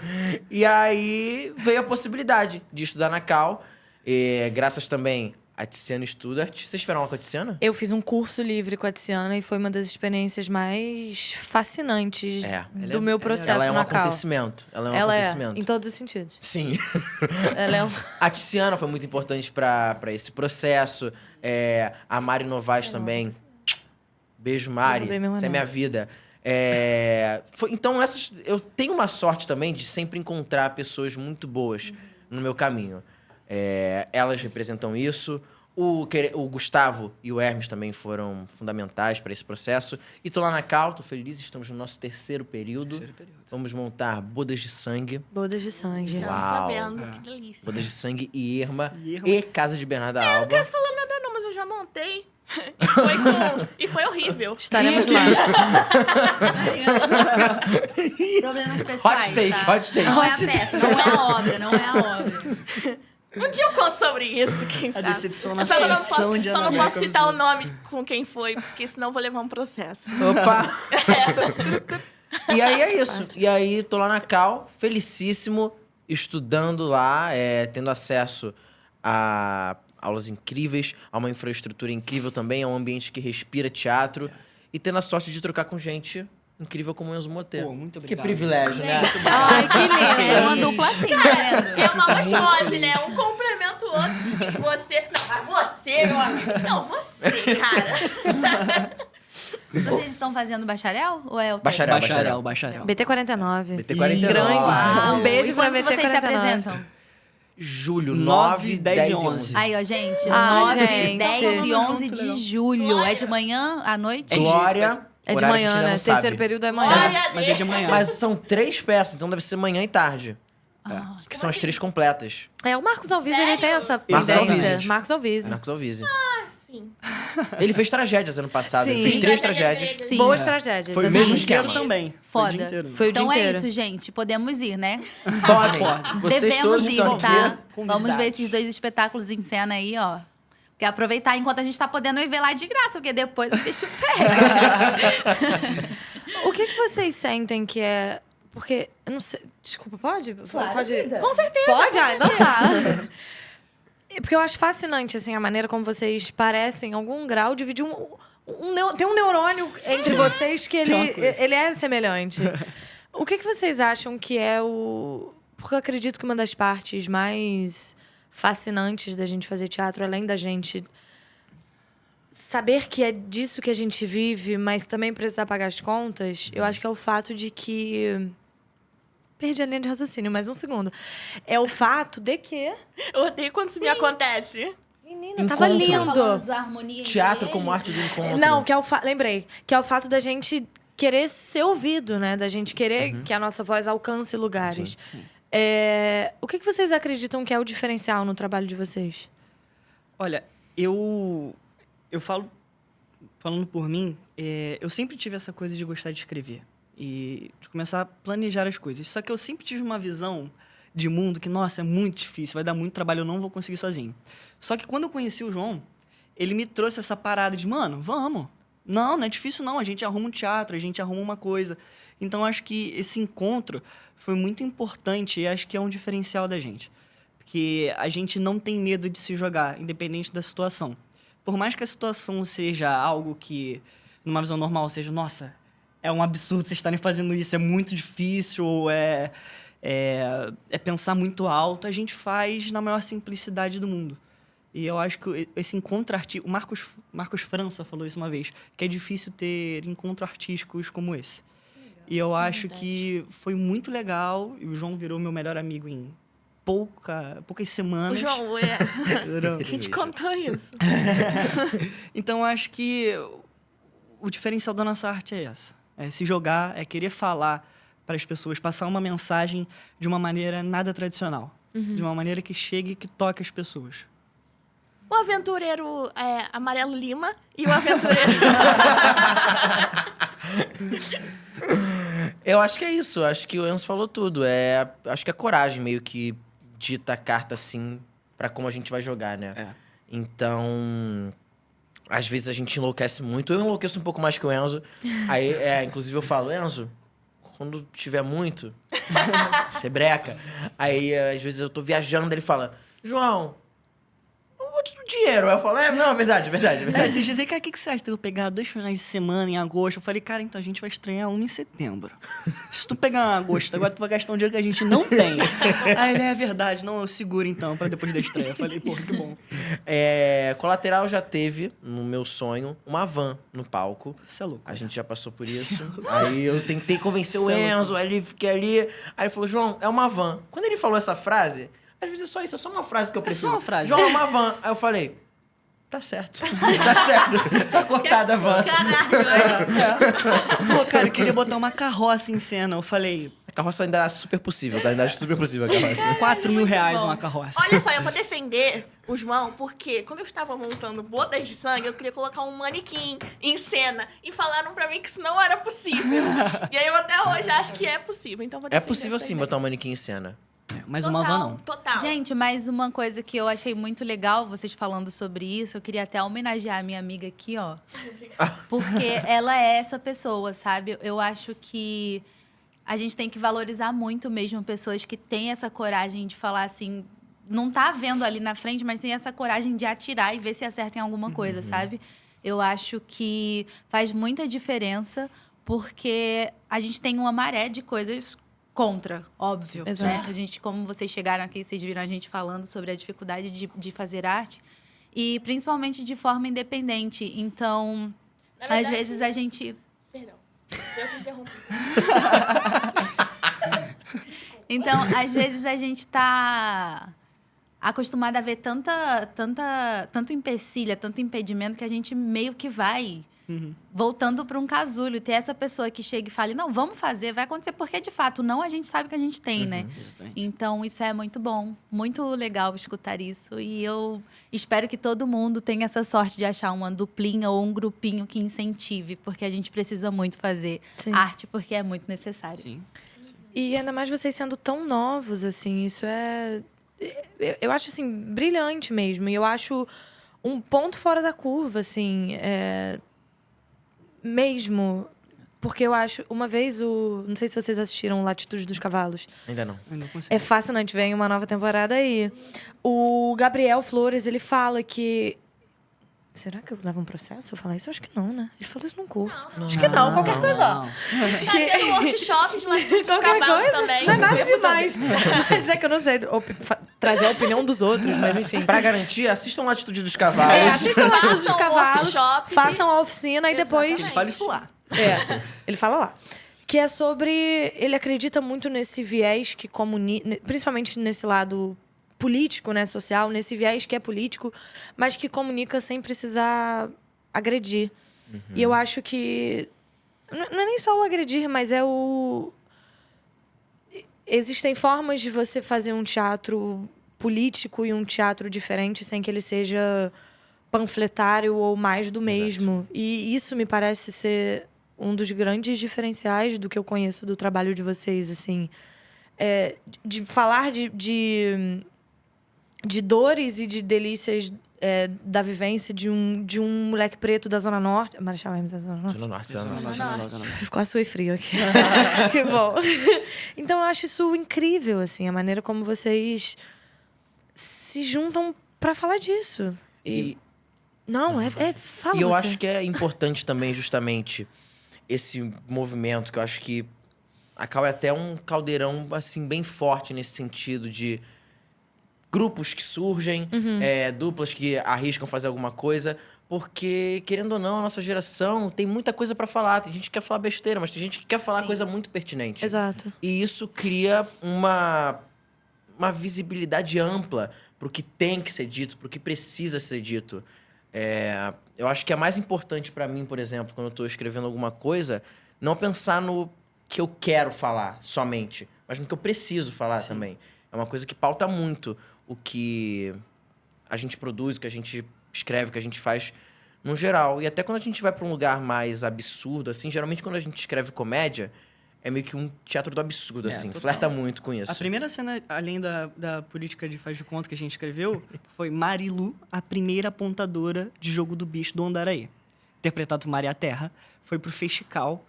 E aí veio a possibilidade de estudar na Cal. E, graças também a Tiziana Studart. Vocês tiveram aula com a Tiziana? Eu fiz um curso livre com a Tiziana e foi uma das experiências mais fascinantes do meu processo ela é um na Cal. acontecimento. Ela é um Ela acontecimento. em todos os sentidos. Sim. Ela é um... A Tiziana foi muito importante pra esse processo. A Mari Novaes também. Beijo, Mari. Essa é minha vida. Então, eu tenho uma sorte também de sempre encontrar pessoas muito boas no meu caminho. Elas representam isso. O Gustavo e o Hermes também foram fundamentais para esse processo. E tô lá na Cal, tô feliz, estamos no nosso terceiro período. Vamos montar Bodas de Sangue. Bodas de sangue. Estamos Uau. sabendo, que delícia. Bodas de Sangue e Irma. E Casa de Bernarda Alba. Eu não quero falar nada não, mas eu já montei. E foi horrível. Estaremos lá. Problemas pessoais, Hot take, tá? hot take. Não é a peça, não é a obra, não é a obra. Um dia eu conto sobre isso, quem A sabe. decepção na Só que eu não feição posso, de só não Anabelle posso citar o Camisola. nome com quem foi, porque senão eu vou levar um processo. Opa! E aí é isso. E aí tô lá na Cal, felicíssimo, estudando lá, tendo acesso a aulas incríveis, a uma infraestrutura incrível também, a um ambiente que respira teatro e tendo a sorte de trocar com gente incrível como o Enzo Moteira. Pô, muito Que obrigado. privilégio, né? Ai, que É uma lindo. dupla assim, tá vendo? É uma osmose, né? Um complementa o outro. Você... Não, mas você, meu amigo. Não, você, cara. Vocês estão fazendo bacharel? Ou é o quê? Bacharel. Bacharel. BT49. BT49. Grande. Uau. Um beijo E pra quando que vocês se BT49. apresentam? Julho, 9, 9, 10 10 e e 11. 11. Aí, ó, gente, Ah, 9, gente. 10 e 11 Junto, de legal. julho. É de manhã à noite? Glória. É de horário a gente manhã, ainda né? não sabe. Terceiro período é manhã. Glória a Mas é de manhã. Mas são 3 peças, então deve ser manhã e tarde. Ah, Que são as 3 completas. O Marcos Alvise, ele tem essa Marcos tendência. Alvise. Marcos Alvise. Marcos Alvise. Sim. Ele fez tragédias ano passado. Ele Sim. fez 3 Tragédias tragédias. gregas. Sim. Boas tragédias. Foi o assim. mesmo Gente, esquema que- também. Foi o Foda. dia inteiro. Foi o Então dia é inteiro. isso, gente. Podemos ir, né? Podem. Vocês Devemos todos, ir, por favor, tá? convidados. Vamos ver esses 2 espetáculos em cena aí, ó. Porque aproveitar enquanto a gente tá podendo ir ver lá de graça, porque depois o bicho pega. O que vocês sentem que é... Porque, eu não sei... Desculpa, pode? Pode? vida. Com certeza. Pode? Ah, então tá. É porque eu acho fascinante, assim, a maneira como vocês parecem, em algum grau, dividir tem um neurônio entre vocês que Tem uma coisa. ele é semelhante. O que vocês acham que é o... Porque eu acredito que uma das partes mais fascinantes da gente fazer teatro, além da gente saber que é disso que a gente vive, mas também precisar pagar as contas, eu acho que é o fato de que... Perdi a linha de raciocínio, mais um segundo. É o fato de que... Eu odeio quando isso me acontece. Menina, tava Encontro. lindo. Falando da harmonia entre Teatro eles. como arte do encontro. Não, que é lembrei. Que é o fato da gente querer ser ouvido, né? Da gente querer que a nossa voz alcance lugares. Sim. O que vocês acreditam que é o diferencial no trabalho de vocês? Olha, eu falando por mim, eu sempre tive essa coisa de gostar de escrever e de começar a planejar as coisas. Só que eu sempre tive uma visão de mundo que, nossa, é muito difícil, vai dar muito trabalho, eu não vou conseguir sozinho. Só que quando eu conheci o João, ele me trouxe essa parada de, mano, vamos, Não é difícil não, a gente arruma um teatro, a gente arruma uma coisa. Então, acho que esse encontro foi muito importante e acho que é um diferencial da gente. Porque a gente não tem medo de se jogar, independente da situação. Por mais que a situação seja algo que, numa visão normal, seja, nossa, é um absurdo vocês estarem fazendo isso, é muito difícil, ou é pensar muito alto, a gente faz na maior simplicidade do mundo. E eu acho que esse encontro artístico... O Marcos França falou isso uma vez, que é difícil ter encontros artísticos como esse. E eu acho que foi muito legal, e o João virou meu melhor amigo em poucas semanas. O João, a gente contou isso. Então, acho que o diferencial da nossa arte é essa. É se jogar, é querer falar para as pessoas, passar uma mensagem de uma maneira nada tradicional. De uma maneira que chegue e que toque as pessoas. O aventureiro Amarelo Lima e o aventureiro... Eu acho que é isso. Acho que o Enzo falou tudo. Acho que a coragem meio que dita a carta, assim, pra como a gente vai jogar, né? É. Então, às vezes a gente enlouquece muito. Eu enlouqueço um pouco mais que o Enzo. Aí, inclusive, eu falo, Enzo, quando tiver muito, você breca. Aí, às vezes, eu tô viajando, ele fala, João, não vou te dar dinheiro. Aí eu falo, não, é verdade. Vocês dizem, cara, o que você acha de eu pegar 2 finais de semana em agosto? Eu falei, cara, então a gente vai estrear um em setembro. Se tu pegar em agosto, agora tu vai gastar um dinheiro que a gente não tem. Aí ele, é verdade, não, eu seguro então, pra depois da estreia. Eu falei, porra, que bom. Colateral já teve, no meu sonho, uma van no palco. Isso é louco. A gente já passou por isso. Aí eu tentei convencer o Enzo, aí ele fiquei ali. Aí ele falou, João, é uma van. Quando ele falou essa frase, às vezes é só isso, é só uma frase que eu preciso. só uma frase. João, é uma van. Aí eu falei, tá certo. Tá certo. Tá cortada a van. Pô, cara, eu queria botar uma carroça em cena. Eu falei, A carroça ainda é super possível, tá? Ainda acho super possível a carroça. R$4.000 Bom, uma carroça. Olha só, eu vou defender o João, porque quando eu estava montando Bodas de Sangue, eu queria colocar um manequim em cena. E falaram pra mim que isso não era possível. E aí eu até hoje acho que é possível. Então eu vou É defender possível essa sim ideia. botar um manequim em cena. Mas uma van não. Total. Gente, mas uma coisa que eu achei muito legal, vocês falando sobre isso, eu queria até homenagear a minha amiga aqui, ó. Porque ela é essa pessoa, sabe? Eu acho que a gente tem que valorizar muito mesmo pessoas que têm essa coragem de falar assim, não tá vendo ali na frente, mas tem essa coragem de atirar e ver se acerta em alguma coisa, sabe? Eu acho que faz muita diferença, porque a gente tem uma maré de coisas contra, óbvio. Exato. Né? A gente, como vocês chegaram aqui, vocês viram a gente falando sobre a dificuldade de fazer arte. E principalmente de forma independente. Então, Na às verdade- vezes a gente... Perdão. Eu que interrompi. Então, às vezes a gente tá acostumada a ver tanto empecilho, tanto impedimento, que a gente meio que vai voltando para um casulo. E ter essa pessoa que chega e fale, não, vamos fazer, vai acontecer. Porque, de fato, não a gente sabe que a gente tem, né? Exatamente. Então, isso é muito bom. Muito legal escutar isso. E eu espero que todo mundo tenha essa sorte de achar uma duplinha ou um grupinho que incentive. Porque a gente precisa muito fazer Sim. arte, porque é muito necessário. Sim. E ainda mais vocês sendo tão novos, assim, isso é... Eu acho, assim, brilhante mesmo. E eu acho um ponto fora da curva, assim, mesmo. Porque eu acho... Uma vez, não sei se vocês assistiram Latitude dos Cavalos. Ainda não. Eu não consigo. É fascinante, vem uma nova temporada aí. O Gabriel Flores, ele fala que... Será que eu levo um processo se eu falar isso? Eu acho que não, né? Ele falou isso num curso. Acho que não, qualquer coisa. Não. Tá tendo workshop de Latitude dos Qualquer Cavalos coisa, também. não é nada demais. Mas é que eu não sei trazer a opinião dos outros, mas enfim. Pra garantir, assistam Latitude dos Cavalos. Assistam lá dos Façam cavalos, workshops e- façam a oficina e depois... Exatamente. Fale isso lá. Ele fala lá. Que é sobre... Ele acredita muito nesse viés que comunica... Principalmente nesse lado político, né? Social. Nesse viés que é político, mas que comunica sem precisar agredir. E eu acho que... Não é nem só o agredir, mas é o... Existem formas de você fazer um teatro político e um teatro diferente sem que ele seja panfletário ou mais do mesmo. E isso me parece ser um dos grandes diferenciais do que eu conheço do trabalho de vocês, assim. De falar de dores e de delícias da vivência de um moleque preto da Zona Norte. Marechal Hermes da Zona Norte? Zona Norte. Quase suei frio aqui. Que bom. Então, eu acho isso incrível, assim, a maneira como vocês se juntam pra falar disso. Não, fala E eu você. acho que é importante também, justamente, esse movimento, que eu acho que a Cal é até um caldeirão, assim, bem forte nesse sentido de grupos que surgem, duplas que arriscam fazer alguma coisa, porque, querendo ou não, a nossa geração tem muita coisa pra falar. Tem gente que quer falar besteira, mas tem gente que quer falar coisa muito pertinente. Exato. E isso cria uma visibilidade ampla pro que tem que ser dito, pro que precisa ser dito. Eu acho que é mais importante pra mim, por exemplo, quando eu tô escrevendo alguma coisa, não pensar no que eu quero falar somente, mas no que eu preciso falar também. É uma coisa que pauta muito o que a gente produz, o que a gente escreve, o que a gente faz no geral. E até quando a gente vai pra um lugar mais absurdo, assim, geralmente quando a gente escreve comédia, é meio que um teatro do absurdo, assim. Total. Flerta muito com isso. A primeira cena, além da política de faz de conta que a gente escreveu, foi Marilu, a primeira apontadora de Jogo do Bicho do Andaraí. Interpretado por Maria Terra. Foi pro Festival.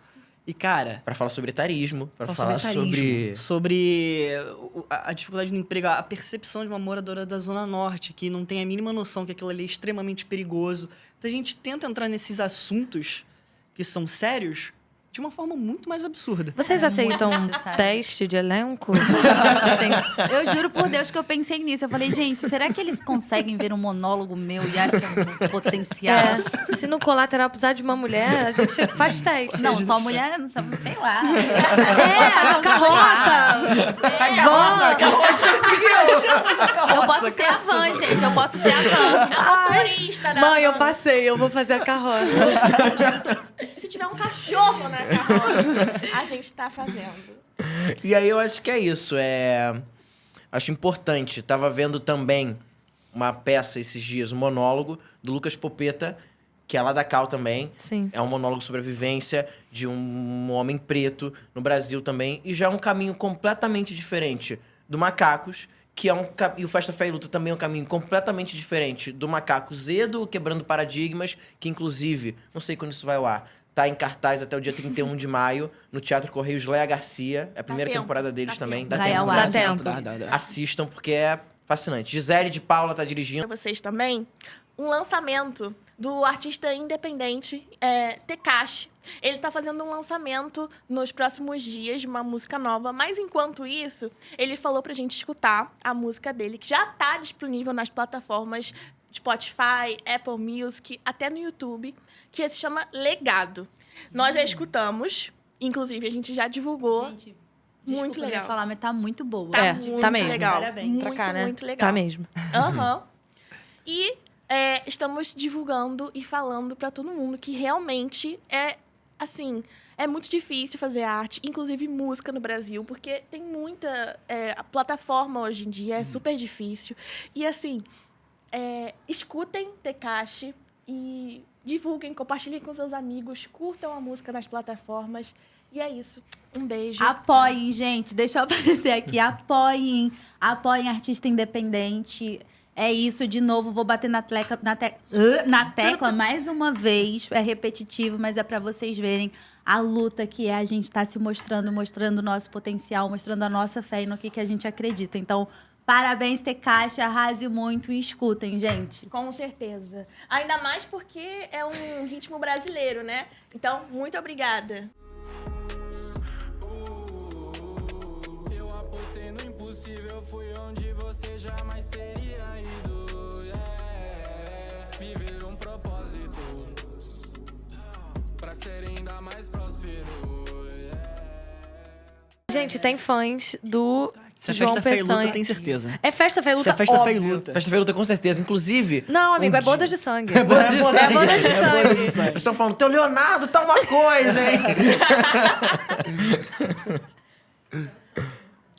E, cara... Pra falar sobre etarismo, pra falar sobre... Sobre a dificuldade do emprego, a percepção de uma moradora da Zona Norte, que não tem a mínima noção que aquilo ali é extremamente perigoso. Então, a gente tenta entrar nesses assuntos que são sérios de uma forma muito mais absurda. Vocês É aceitam muito necessário. teste de elenco? Assim, Eu juro por Deus que eu pensei nisso. Eu falei, gente, será que eles conseguem ver um monólogo meu e acham potencial? se no colateral precisar de uma mulher, a gente faz teste. Não, só mulher, não sabe, sei lá. a carroça! Eu posso ser a van, gente. Eu posso ser a van. Motorista, né? Mãe, eu passei, eu vou fazer a carroça. Se tiver um cachorro na carroça, a gente tá fazendo. E aí eu acho que é isso. Acho importante. Tava vendo também uma peça esses dias, um monólogo do Lucas Popeta, que é lá da Cal também. Sim. É um monólogo sobre a vivência de um homem preto no Brasil também. E já é um caminho completamente diferente do Macacos, que é e o Festa, Fé e Luta também é um caminho completamente diferente do Macacos e do Quebrando Paradigmas, que inclusive, não sei quando isso vai ao ar, tá em cartaz até o dia 31 de maio, no Teatro Correios Léa Garcia. É a primeira tempo, temporada deles dá também. tempo. Dá Vai tempo. ao Dá ar. tempo. Dá tempo. Assistam, porque é fascinante. Gisele de Paula tá dirigindo. Pra vocês também, um lançamento do artista independente Tekashi. Ele tá fazendo um lançamento nos próximos dias de uma música nova, mas enquanto isso, ele falou pra gente escutar a música dele, que já tá disponível nas plataformas Spotify, Apple Music, até no YouTube, que se chama Legado. Nós já escutamos, inclusive a gente já divulgou. Gente, Muito desculpa, eu ia legal. falar, mas tá muito boa. Tá muito muito mesmo. legal. Parabéns. Muito, Pra cá, né? muito legal. Tá mesmo. Aham. E estamos divulgando e falando pra todo mundo que realmente é muito difícil fazer arte, inclusive música no Brasil, porque tem muita a plataforma hoje em dia, é super difícil. E assim, escutem Tekashi e divulguem, compartilhem com seus amigos, curtam a música nas plataformas. E é isso. Um beijo. Apoiem, gente. Deixa eu aparecer aqui. Apoiem. Apoiem artista independente. É isso, de novo, vou bater na tecla mais uma vez. É repetitivo, mas é pra vocês verem a luta que a gente tá se mostrando o nosso potencial, mostrando a nossa fé e no que a gente acredita. Então, parabéns, Tekashi, arrase muito e escutem, gente. Com certeza. Ainda mais porque é um ritmo brasileiro, né? Então, muito obrigada. Eu apostei no impossível, fui onde você jamais teria ido. Viver um propósito pra ser ainda mais próspero. Gente, tem fãs do Se é João Festa, Fé e Luta, Peçanha. tem certeza. É Festa, Fé e Se Luta, é Festa, Fé e óbvio. Luta. Festa Fé e Luta, com certeza. Inclusive... Não, amigo, um é bodas dia- de sangue. É bodas de sangue. É bodas de É bodas sangue. de sangue. Eles estão falando, teu Leonardo tá uma coisa, hein?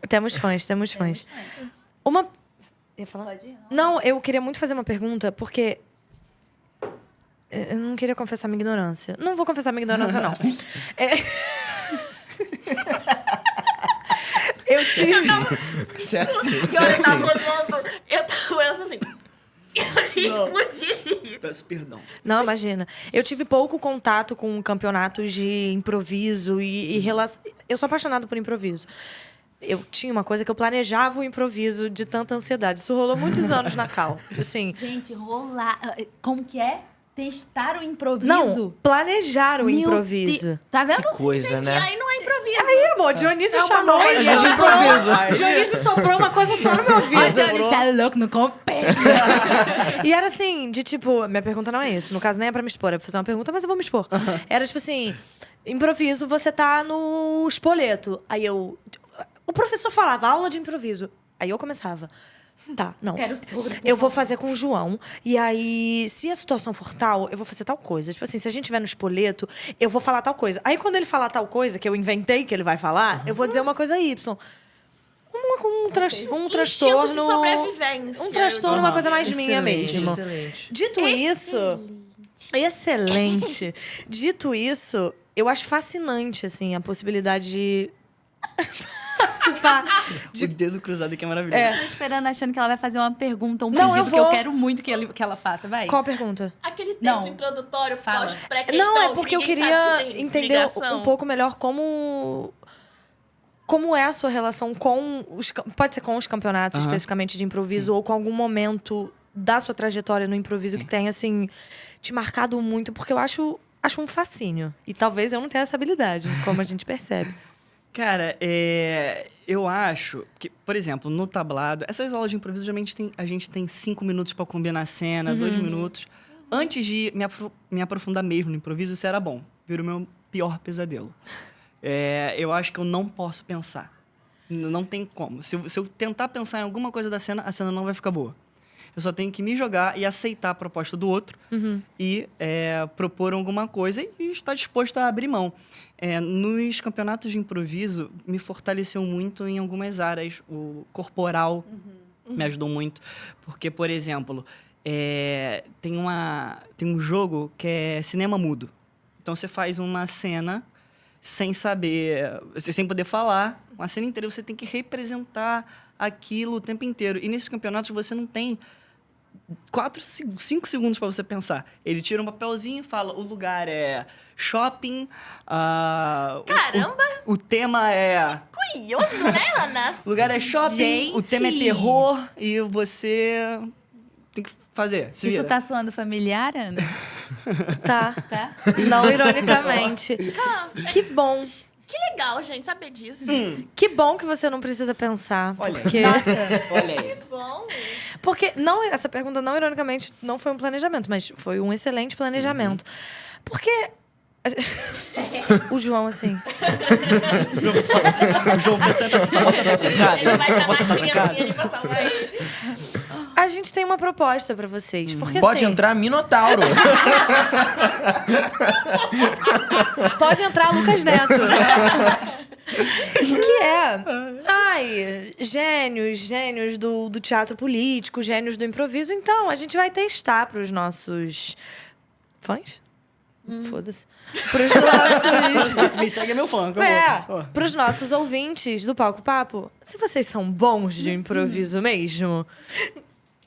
Temos fãs. Uma... Ia falar? Pode ir? Não, eu queria muito fazer uma pergunta, porque... Eu não queria confessar minha ignorância. Não vou confessar minha ignorância, não. Eu tive... Você é assim, Eu tava pensando assim. Explodir de rir. Peço perdão. Não, imagina. Eu tive pouco contato com campeonatos de improviso e relação. Eu sou apaixonada por improviso. Eu tinha uma coisa que eu planejava o improviso de tanta ansiedade. Isso rolou muitos anos na Cal. Assim, Gente, rolar. Como que é? Testar o improviso? não, planejar o Meu improviso. Deus. Tá vendo? Que coisa, E né? aí não é improviso. Aí, amor, Dionísio chamou nova e linha de soprou- improviso. Dionísio soprou uma coisa só no meu Ó, ouvido. Johnny, você é louco, não compete. E era assim, de tipo, minha pergunta não é isso. No caso, nem é pra me expor, é pra fazer uma pergunta, mas eu vou me expor. Era tipo assim, improviso, você tá no espoleto. Aí eu. O professor falava, aula de improviso. Aí eu começava. Tá, não. Quero sobre. Eu vou fazer com o João. E aí, se a situação for tal, eu vou fazer tal coisa. Tipo assim, se a gente tiver no espoleto, eu vou falar tal coisa. Aí, quando ele falar tal coisa, que eu inventei que ele vai falar, eu vou dizer uma coisa Y. Um Instinto transtorno. de sobrevivência. Um transtorno, uma coisa mais minha Excelente, mesmo. Excelente. Dito isso. Excelente. Dito isso, eu acho fascinante, assim, a possibilidade de. O dedo cruzado aqui é maravilhoso. É. Tô esperando, achando que ela vai fazer uma pergunta, um Não, pedido eu que eu vou. quero muito que ela faça. Vai. Qual a pergunta? Aquele texto Não. introdutório, Fala. pós-pré-questão. Não, é porque eu ninguém queria sabe que tem entender ligação. um pouco melhor como é a sua relação com os. Pode ser com os campeonatos, Aham. especificamente de improviso, ou com algum momento da sua trajetória no improviso que tenha, assim, te marcado muito, porque eu acho um fascínio. E talvez eu não tenha essa habilidade, como a gente percebe. Cara, eu acho que, por exemplo, no tablado, essas aulas de improviso, geralmente a gente tem 5 minutos pra combinar a cena, 2 minutos. Antes de me aprofundar mesmo no improviso, isso era bom. Vira o meu pior pesadelo. Eu acho que eu não posso pensar. Não tem como. Se eu tentar pensar em alguma coisa da cena, a cena não vai ficar boa. Eu só tenho que me jogar e aceitar a proposta do outro e propor alguma coisa e estar disposto a abrir mão. Nos campeonatos de improviso, me fortaleceu muito em algumas áreas. O corporal me ajudou muito. Porque, por exemplo, tem um jogo que é cinema mudo. Então, você faz uma cena sem saber, sem poder falar. Uma cena inteira, você tem que representar aquilo o tempo inteiro. E nesses campeonatos, você não tem 5 segundos para você pensar. Ele tira um papelzinho e fala, o lugar é shopping. Caramba! O tema é... Curioso, né, Ana? O lugar é shopping, o tema é Gente! terror e você tem que fazer. Se Isso vira. tá soando familiar, Ana? Tá. Tá? Não ironicamente. Que bom. Que legal, gente, saber disso. Que bom que você não precisa pensar. Olha. Porque, Olha aí. Bom. porque não, essa pergunta, não ironicamente, não foi um planejamento, mas foi um excelente planejamento. Porque. O João, assim. O João Vicente, essa porta tá trancada. Ele vai Essa chamar porta as tá trancada. criancinhas ali pra salvar ele. A gente tem uma proposta pra vocês. Porque, Pode assim, entrar Minotauro. Pode entrar Lucas Neto. Que é... Ai, gênios do teatro político, gênios do improviso. Então, a gente vai testar pros nossos fãs? Foda-se. Pros nossos... Me segue, é meu fã. acabou. Ó. Pros nossos ouvintes do Palco Papo. Se vocês são bons de improviso mesmo...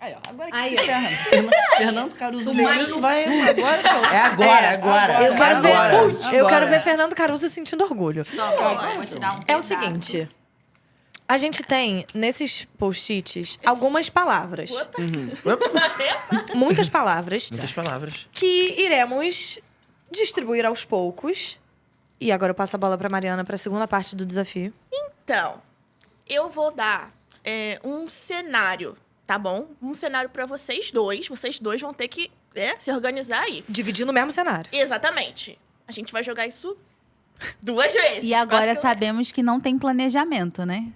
Aí, ó, agora que Aí, se ó. ferra. Fernando Caruso Veloso vai agora. Agora. Eu quero agora. eu quero ver Fernando Caruso sentindo orgulho. Toma, vou te dar um É o pedaço. seguinte. A gente tem, nesses post-its, algumas palavras. Muitas palavras. Muitas palavras. Que iremos distribuir aos poucos. E agora eu passo a bola pra Mariana pra segunda parte do desafio. Então, eu vou dar um cenário, tá bom? Um cenário pra vocês dois. Vocês dois vão ter que se organizar aí. Dividindo o mesmo cenário. Exatamente. A gente vai jogar isso 2 vezes. E agora Quase que eu- sabemos que não tem planejamento, né?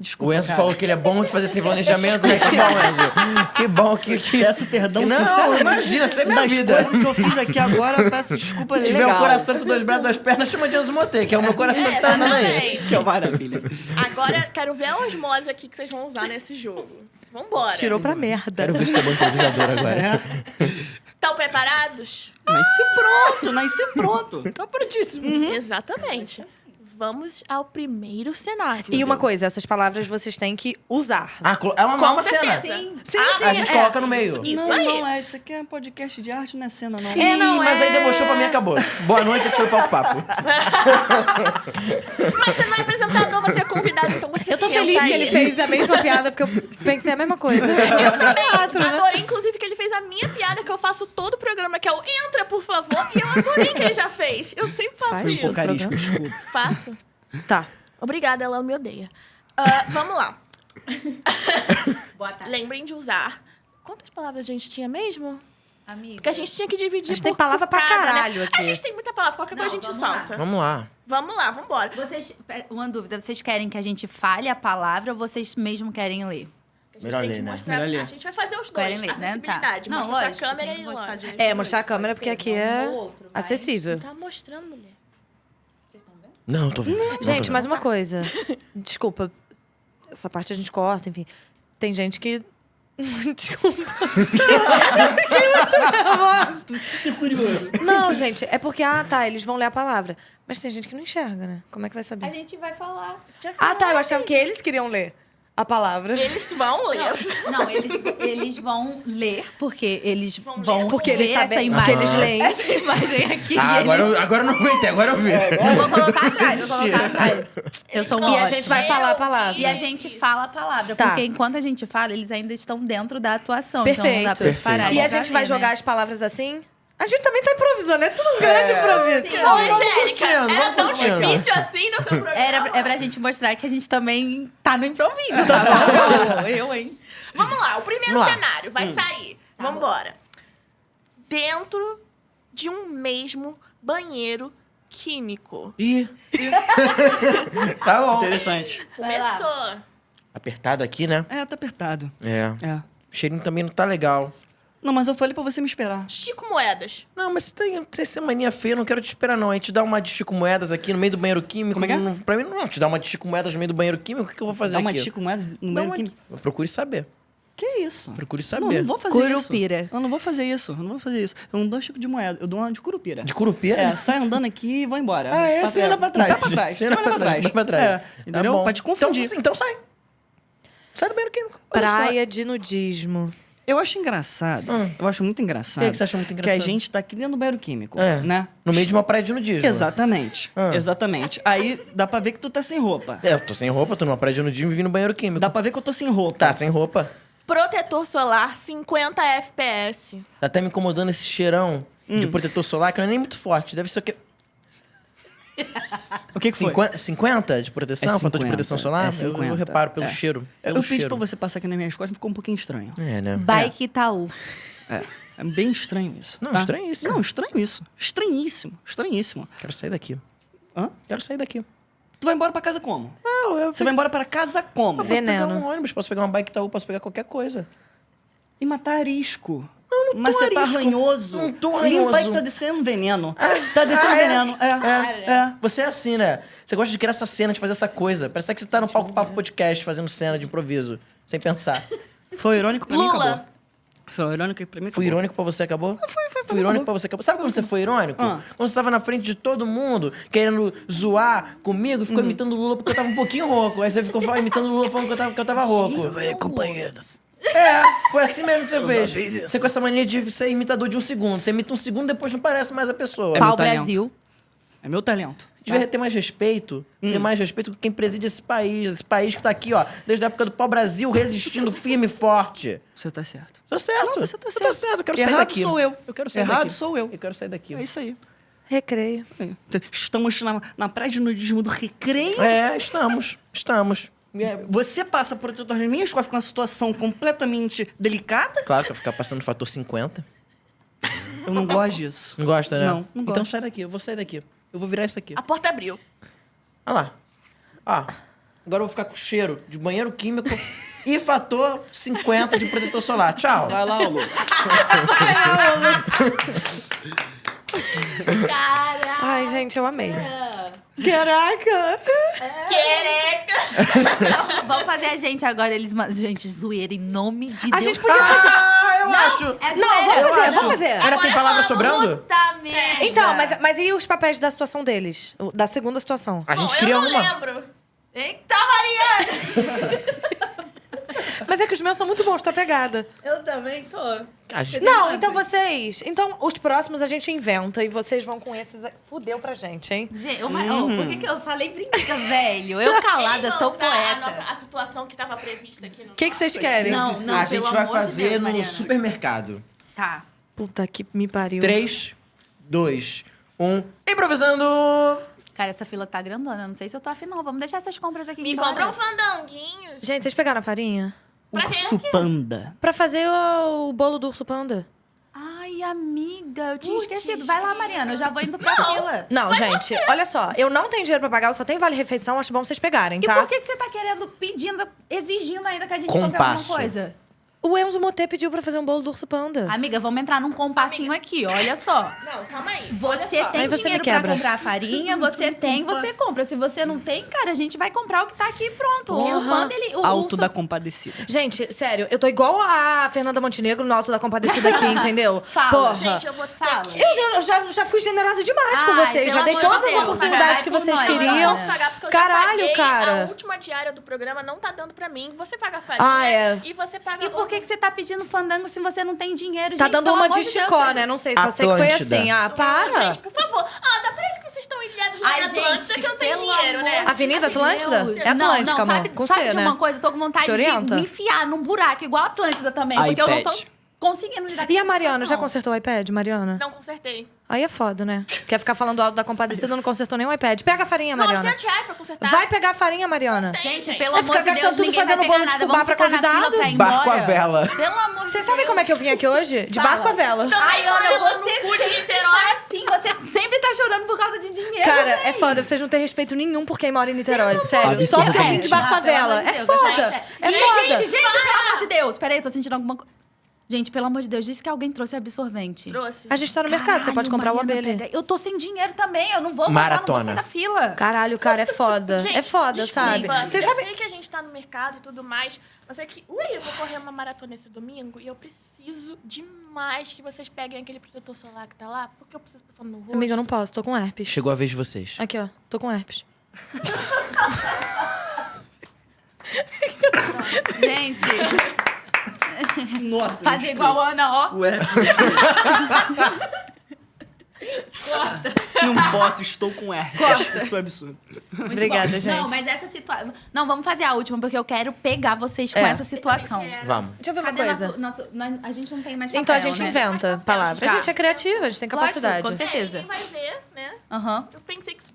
Desculpa, o Enzo cara. falou que ele é bom de fazer sem planejamento, né? Que bom, Enzo. Que bom que... Peço perdão Não, sinceramente. imagina, essa é minha das vida. coisas que eu fiz aqui agora, eu peço desculpa Se tiver legal. um coração com 2 braços, 2 pernas, chama de Enzo Motê, que é o meu coração que tá andando aí. Exatamente. Que maravilha. Agora, quero ver a osmose aqui que vocês vão usar nesse jogo. Vambora. Tirou pra merda. Quero ver se tá bom improvisador agora. Estão preparados? Nasci pronto. Tá prontíssimo. Exatamente. vamos ao primeiro cenário. E uma coisa, essas palavras vocês têm que usar. Ah, é uma Com nova certeza. cena. Sim. Sim, a gente coloca no meio. Isso não, aí. não, isso aqui é podcast de arte, não é cena, não. É, não, mas é- aí debochou pra mim e acabou. Boa noite, esse foi o Papo Papo. Mas você não é apresentador, você é convidado, então você Eu tô senta feliz que aí. ele fez a mesma piada, porque eu pensei a mesma coisa. Tipo, eu fiz teatro, né? Adorei, inclusive, que ele fez a minha piada, que eu faço todo o programa, que é o Entra, por favor. E eu adorei que ele já fez. Eu sempre faço Faz, isso. pô. Carisma, desculpa. Faço. Tá. Obrigada, ela me odeia. Vamos lá. Boa tarde. Lembrem de usar... Quantas palavras a gente tinha mesmo? Amiga. Porque a gente tinha que dividir A gente tem por palavra pra cada, caralho né? aqui. A gente tem muita palavra. Qualquer coisa a gente vamos lá. solta. Vamos lá. Vamos lá, vambora. Vocês, uma dúvida, vocês querem que a gente fale a palavra ou vocês mesmo querem ler? A gente Melhor tem ler, que né? mostrar... Melhor ler. A gente vai fazer os Querem dois. ler, né? Acessibilidade. Tá. Não, Mostra lógico, pra câmera tem que e mostrar lógico. direito. É, mostrar a câmera, porque aqui é Um ou outro, vai. acessível. Tá mostrando, mulher. Vocês estão vendo? Não, tô vendo. Não tô Gente, vendo. mais uma coisa. Desculpa. Essa parte a gente corta, enfim. Tem gente que... Desculpa. Fiquei muito nervosa. Não, gente, é porque, eles vão ler a palavra. Mas tem gente que não enxerga, né? Como é que vai A saber? gente vai falar. Eu achava que eles queriam ler a palavra. Eles vão ler. Não, eles vão ler, porque eles vão Porque eles ver sabem essa imagem. que eles leem. Essa imagem aqui. Ah, e eles... agora eu não aguentei, agora eu vi. Eu vou colocar atrás, Eu sou uma E a ótima. gente vai falar a palavra. E a gente fala a palavra, Tá. porque enquanto a gente fala, eles ainda estão dentro da atuação. Então não dá Perfeito. pra eles pararem E a pra gente vai ver, jogar né? as palavras assim? A gente também tá improvisando, é tudo um grande improviso. sim. Ô, Angélica, curtindo, era vamos tão curtindo. difícil assim no seu programa? É pra gente mostrar que a gente também tá no improviso, tá bom? Eu, hein? Vamos lá, o primeiro Vamos lá. cenário vai sair. Tá Vambora. Dentro de um mesmo banheiro químico. Ih. Tá bom. Interessante. Vai lá. Começou. Apertado aqui, né? É, tá apertado. É. É. O cheirinho também não tá legal. Não, mas eu falei pra você me esperar. Chico Moedas. Não, mas você tem essa mania feia, eu não quero te esperar, não. A gente dá uma de Chico Moedas aqui no meio do banheiro químico. Como é que é? Não, pra mim, não. Te dá uma de Chico Moedas no meio do banheiro químico, o que eu vou fazer Dá uma aqui? de Chico Moedas no Dá banheiro uma... químico. Procure saber. Que isso? Procure Não, saber. não vou fazer Curupira. isso. Eu não vou fazer isso. Eu não vou fazer isso. Eu não dou Chico de moeda. Eu dou uma de curupira. De Curupira? É, sai andando aqui e vou embora. Ah, é? Você anda pra trás. Tá pra trás. Você anda pra trás. Pra trás. É, Tá entendeu? bom. Pra te confundir. Então sai. Sai do banheiro químico. Olha só, Praia de nudismo. eu acho engraçado. Eu acho muito engraçado. O que você acha muito Que engraçado? a gente tá aqui dentro do banheiro químico, É. né? No meio de uma praia de nudismo. Exatamente. Ah. Exatamente. Aí dá pra ver que tu tá sem roupa. É, eu tô sem roupa, tô numa praia de nudismo e vim no banheiro químico. Dá pra ver que eu tô sem roupa. Tá, sem roupa. Protetor solar 50 FPS. Tá até me incomodando esse cheirão de protetor solar, que não é nem muito forte. Deve ser o quê? O que foi? 50 de proteção? É Fator de 50, proteção solar? é Eu 50, reparo pelo é. cheiro. Eu Pelo pedi cheiro. pra você passar aqui nas minhas costas, ficou um pouquinho estranho. É, né? Bike Itaú. É bem estranho isso. Não, tá? estranhíssimo. Não, estranho isso. Estranhíssimo. Estranhíssimo. Quero sair daqui. Hã? Quero sair daqui. Tu vai embora pra casa como? Não, eu Você vai embora pra casa como? posso pegar Veneno. um ônibus, posso pegar uma bike Itaú, posso pegar qualquer coisa. E matar arisco. Não, mas tô você tá arisco. ranhoso. Não tô Limpa ranhoso. aí que tá descendo veneno. Tá descendo veneno. É. Você é assim, né? Você gosta de criar essa cena, de fazer essa coisa. Parece que você tá no Palco Papo Podcast fazendo cena de improviso, sem pensar. Foi irônico pra mim, Lula. acabou. Foi irônico pra mim, acabou. Fui irônico pra você, acabou? Fui irônico pra você, acabou. Sabe quando você foi irônico? Ah. Quando você tava na frente de todo mundo, querendo zoar comigo, ficou imitando o Lula porque eu tava um pouquinho rouco. Aí você ficou imitando o Lula falando que eu tava rouco. É, foi assim mesmo que você fez. Você com essa mania de ser imitador de um segundo. Você imita um segundo, depois não parece mais a pessoa. Pau talento. Brasil. É meu talento. Devia ter mais respeito. Ter mais respeito com quem preside esse país. Esse país que tá aqui, ó, desde a época do pau-brasil, resistindo firme e forte. Você tá certo. Tô certo. Não, você tá Eu certo. tô certo. Eu quero sair Errado daqui. sou eu. Eu quero sair Errado daqui. sou eu. Eu quero sair daqui. É isso aí. Recreio. Estamos na praia de nudismo do Recreio. É, estamos. Você passa protetor nas minhas costas com uma situação completamente delicada. Claro que eu vou ficar passando fator 50. Eu não gosto disso. Não gosta, né? Não Então gosto. sai daqui. Eu vou sair daqui. Eu vou virar isso aqui. A porta abriu. Olha lá. Ó. Agora eu vou ficar com cheiro de banheiro químico e fator 50 de protetor solar. Tchau. Vai lá, Lu. Cara! Ai, gente, eu amei. Caraca! Quereca! Vamos fazer a gente agora, gente, zoeira em nome de A Deus. gente podia fazer... eu acho. É Não, zoeira. vamos fazer. Ainda tem palavra sobrando? Puta merda. Então, mas e os papéis da situação deles? Da segunda situação? A gente Bom, cria eu não uma. lembro. Eita, Mariana! Mas é que os meus são muito bons, tô apegada. Eu também tô. A gente- Não, então vocês... Então, os próximos a gente inventa e vocês vão com esses... Fudeu pra gente, hein? Gente, por que eu falei brinca, velho? Eu calada, Eles sou vão usar poeta. a situação que tava prevista aqui no... O que vocês querem? Não, não, a pelo gente vai amor de fazer Deus, no Mariana. supermercado. Tá. Puta que me pariu. 3, 2, 1. Improvisando! Cara, essa fila tá grandona. Eu não sei se eu tô afim, não. Vamos deixar essas compras aqui Me embora. compra um fandanguinho. Gente, vocês pegaram a farinha? Pra quê? Urso Panda. Pra fazer o bolo do urso panda. Ai, amiga, eu tinha Putz, esquecido. Vai lá, Mariana. Eu já vou indo pra fila. Não, gente, olha só. Eu não tenho dinheiro pra pagar, eu só tenho vale-refeição. Acho bom vocês pegarem, E tá? por que você tá querendo, pedindo, exigindo ainda que a gente compre alguma Compasso. coisa? O Enzo Motê pediu pra fazer um bolo do urso panda. Amiga, vamos entrar num compassinho aqui, olha só. Não, calma aí. Olha Você só. tem Aí você me dinheiro pra quebra. comprar farinha, você tem, você compra. Se você não tem, cara, a gente vai comprar o que tá aqui pronto. O Uhum. panda, ele... O Alto urso- da Compadecida. Gente, sério, eu tô igual a Fernanda Montenegro no Alto da Compadecida aqui, entendeu? Fala. Porra. Gente, eu vou ter Fala. que... Eu já fui generosa demais com Ai, vocês. pelo Já dei amor de todas as Deus, oportunidades vai que por vocês nós, Eu não queriam. posso pagar porque eu Caralho, já paguei cara. a última diária do programa, não tá dando pra mim. Você paga a farinha Ah, é. e você paga... E por que você tá pedindo fandango se você não tem dinheiro? Tá Gente, dando pelo uma amor de de Deus, Chicó, você- né? Não sei, só sei que foi Atlântida. assim. Ah, para. Gente, por favor. Parece que vocês estão ilhados lá Ai, na Atlântida gente, que não tem pelo dinheiro, amor né? de Avenida Deus. Atlântida? É Atlântica, não, amor. sabe, Com sabe C, de né? uma coisa? Eu tô com vontade Te de orienta? me enfiar num buraco, igual a Atlântida também. Porque eu não tô iPad. conseguindo lidar com E a essa Mariana, já situação. consertou o iPad, Mariana? Não consertei. Aí é foda, né? Quer ficar falando alto da Compadecida, não consertou nem o iPad. Pega a farinha, 900 Mariana. reais pra consertar. Vai pegar a farinha, Mariana. Gente, pelo Vai amor ficar de Deus, gastando tudo ninguém vai fazendo pegar bolo de nada. fubá Vamos pra ficar na fila convidado? pra ir Barco embora. à vela. Pelo amor de Vocês Deus. sabem como é que eu vim aqui hoje? De Fala. barco à vela. Ai, Ana, Olha, você no cu de sempre Niterói. tá assim. Você sempre tá chorando por causa de dinheiro, Cara, véi. é foda. Vocês não têm respeito nenhum por quem mora em Niterói. Sério. Absurdo. Só porque eu vim de barco à Não, pelo vela. amor de É Deus, foda. gente, É gente, foda. pelo amor de Deus. Peraí, tô sentindo alguma coisa. Gente, pelo amor de Deus, disse que alguém trouxe absorvente. Trouxe. A gente tá no mercado, você pode comprar o Mariana, abelha. pega. Eu tô sem dinheiro também, eu não vou Maratona. não vou sair da fila. Caralho, cara, é foda. Gente, é foda, desculpa, sabe? Vocês eu sabem. sei que a gente tá no mercado e tudo mais, mas é que... eu vou correr uma maratona esse domingo e eu preciso demais que vocês peguem aquele protetor solar que tá lá, porque eu preciso passar no rosto. Amiga, eu não posso, tô com herpes. Chegou a vez de vocês. Aqui, ó, tô com herpes. Gente, Nossa. fazer igual a Ana, ó. Ué. Não posso, estou com herpes. Isso foi absurdo. Muito Obrigada, bom. gente. Não, mas essa situação... Não, vamos fazer a última, porque eu quero pegar vocês com É. essa situação. Vamos. Deixa eu ver uma Cadê coisa. a gente não tem mais papel, Então a gente né? inventa palavras. A Tá. gente é criativa, a gente tem capacidade. Lógico, com certeza. Ninguém vai ver, né? Aham. Eu pensei que isso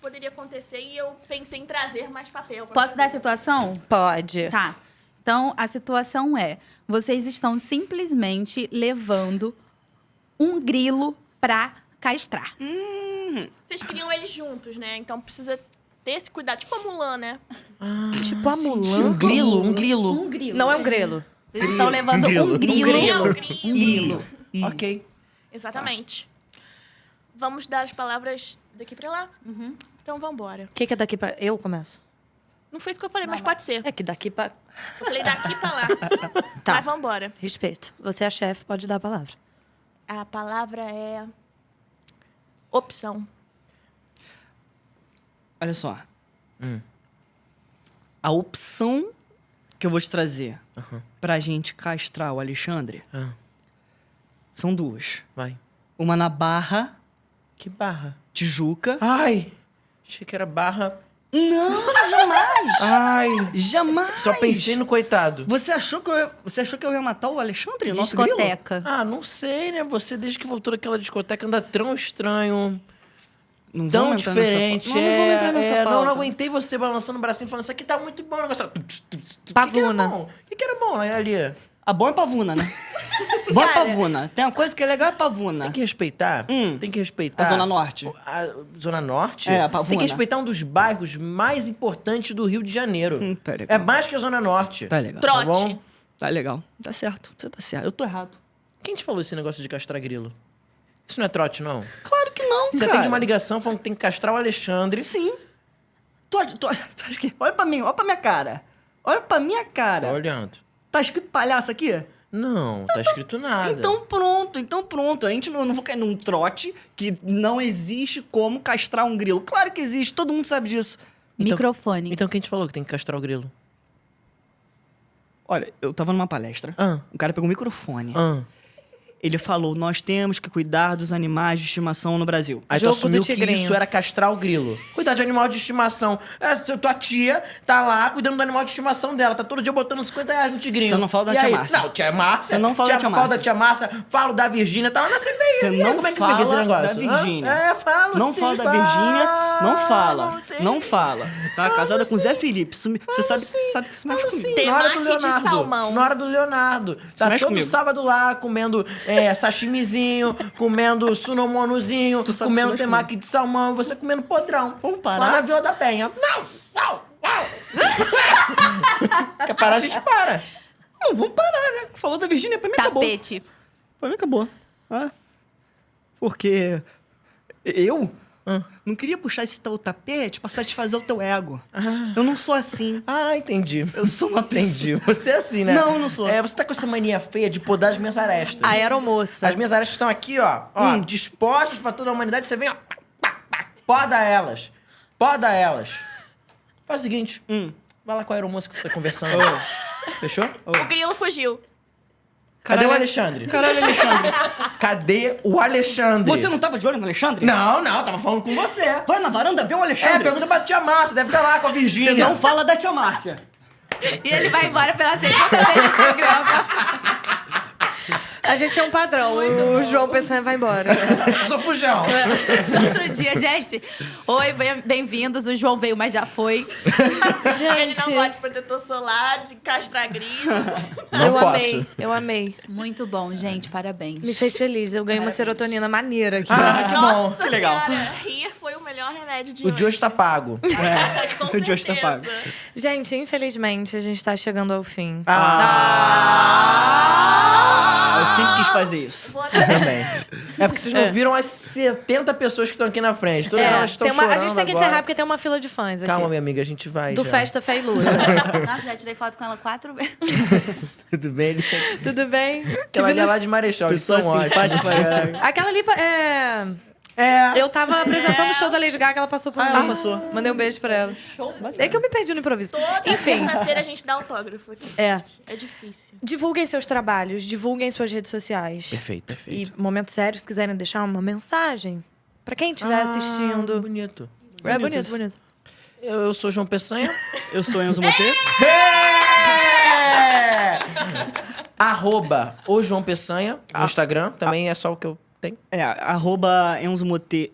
poderia acontecer e eu pensei em trazer mais papel. pra Posso dar a fazer. situação? Pode. Tá. Então, a situação é: vocês estão simplesmente levando um grilo pra castrar. Vocês criam eles juntos, né? Então precisa ter esse cuidado. Tipo a Mulan, né? Tipo a Um Mulan. grilo, um grilo. Um grilo. Não é um grelo. Vocês estão levando grilo. um grilo. Um grilo. Ok. Exatamente. Vamos dar as palavras daqui pra lá? Então vambora. O que é daqui pra... Eu começo. Não foi isso que eu falei, mas pode ser. É que daqui pra... Eu falei daqui pra lá. Tá. Mas vambora. Respeito. Você é a chefe, pode dar a palavra. A palavra é... opção. Olha só. A opção que eu vou te trazer pra gente castrar o Alexandre Ah, são duas. vai. Uma na Barra, Que barra. Tijuca. Ai! Achei que era barra. Não, jamais! Ai! Jamais! Só pensei no coitado. Você achou que eu ia matar o Alexandre? o nosso grilo? Discoteca. Ah, não sei, né? Você, desde que voltou daquela discoteca, anda tão estranho, Não tão vamos entrar nessa diferente. pauta. Não vamos entrar nessa não, pauta. não aguentei você balançando o bracinho falando, isso aqui tá muito bom. O negócio... Pavuna. O que era bom ali? A bom é pavuna, né? Bom é Cara, pavuna. Tem uma coisa que é legal, é pavuna. Tem que respeitar. Tem que respeitar. A Zona Norte. A Zona Norte? É, a Pavuna. Tem que respeitar um dos bairros mais importantes do Rio de Janeiro. Tá legal. É mais que a Zona Norte. Tá legal. Trote. bom? Tá legal. Tá certo. Você tá certo. Eu tô errado. Quem te falou esse negócio de castrar grilo? Isso não é trote, não? Claro que não, Você cara. atende uma ligação falando que tem que castrar o Alexandre. Sim. Tu acha que... Olha pra mim, olha pra minha cara. Olha pra minha cara. Tá olhando. Tá escrito palhaço aqui? Não, tá escrito nada. Então pronto. A gente não vou cair num trote que não existe como castrar um grilo. Claro que existe, todo mundo sabe disso. Microfone. Então quem te falou que tem que castrar o grilo? Olha, eu tava numa palestra, Ah, o cara pegou o microfone. ah. Ele falou, nós temos que cuidar dos animais de estimação no Brasil. Aí tu Jogo assumiu do que tigrinho. isso era castrar o grilo. Cuidar de animal de estimação. Tua tia tá lá cuidando do animal de estimação dela. Tá todo dia botando R$50 no tigrinho. Você não fala da E tia aí? Márcia. Não, tia Márcia. Você não fala da tia Falo Márcia. da tia Márcia, falo da Virgínia. Tá lá na CPI. Você E aí, não como é que fica esse fala negócio? da Virgínia. Hã? Falo Não sim, fala da Virgínia, não fala. Não sei. Não fala. Tá casada com o Zé Felipe. Você sabe que isso mexe comigo. Tem- Na hora do Temaki de Leonardo. salmão. Na hora do Leonardo. Tá mexe todo comigo. sábado lá comendo sashimizinho, comendo sunomonozinho, Tu sabe que comendo isso mexe temaki de salmão, você comendo podrão. Vamos parar? Lá na Vila da Penha. Não! Quer parar, a gente para. Não, vamos parar, né? Falou da Virgínia, pra mim acabou. Tapete. Pra mim acabou. Ah, porque eu não queria puxar esse teu tapete pra satisfazer o teu ego. Eu não sou assim. Ah, entendi. Eu sou uma Entendi. Você é assim, né? Não, não sou. Você tá com essa mania feia de podar as minhas arestas. Aeromoça. As minhas arestas estão aqui, ó, dispostas pra toda a humanidade. Você vem, ó, poda elas. Poda elas. Faz o seguinte, vai lá com a aeromoça que tu tá conversando. Fechou? O grilo fugiu. Cadê o Alexandre? Caralho, Alexandre. Cadê o Alexandre? Você não tava de olho no Alexandre? Não, tava falando com você. Vai na varanda ver o Alexandre. Pergunta pra tia Márcia, deve estar lá com a Você Virgínia. não fala da tia Márcia. E ele vai embora pela segunda vez no programa. A gente tem um padrão. O João Peçanha vai embora. Eu sou fujão. Outro dia, gente. Oi, bem-vindos. O João veio, mas já foi. Ele Gente, não gosta de protetor solar, de castrar grilo. Não eu posso. amei. Eu amei. Muito bom, gente. Parabéns. Me fez feliz. Eu ganhei uma serotonina maneira aqui. Ah, que bom. Nossa Que legal. senhora, rir foi o melhor remédio de O de hoje tá pago. Com O de hoje tá certeza. pago. Gente, infelizmente, a gente tá chegando ao fim. Eu sempre quis fazer isso. Também. É porque vocês não viram as 70 pessoas que estão aqui na frente. Todas elas estão tem uma- chorando a gente tem que agora. encerrar porque tem uma fila de fãs aqui. Calma, minha amiga, a gente vai Do já. Festa Fé e Luta. Nossa, já tirei foto com ela 4 vezes. Tudo bem? Tudo bem? Aquela ali é lá de Marechal, eles Pessoa são ótimos. simpática pra caralho. Aquela ali é... É. Eu tava apresentando o show da Lady Gaga, ela passou por mim. ela passou. Mandei um beijo pra ela. É que eu me perdi no improviso. Toda Enfim, terça-feira a gente dá autógrafo aqui. é. É difícil. Divulguem seus trabalhos, divulguem suas redes sociais. Perfeito. E, momento sério, se quiserem deixar uma mensagem pra quem estiver assistindo. Bonito. É bonito, bonito. Eu sou João Peçanha. Eu sou Enzo Monteiro. @, o João Peçanha, no Instagram. Também é só o que eu tenho. @EnzoMote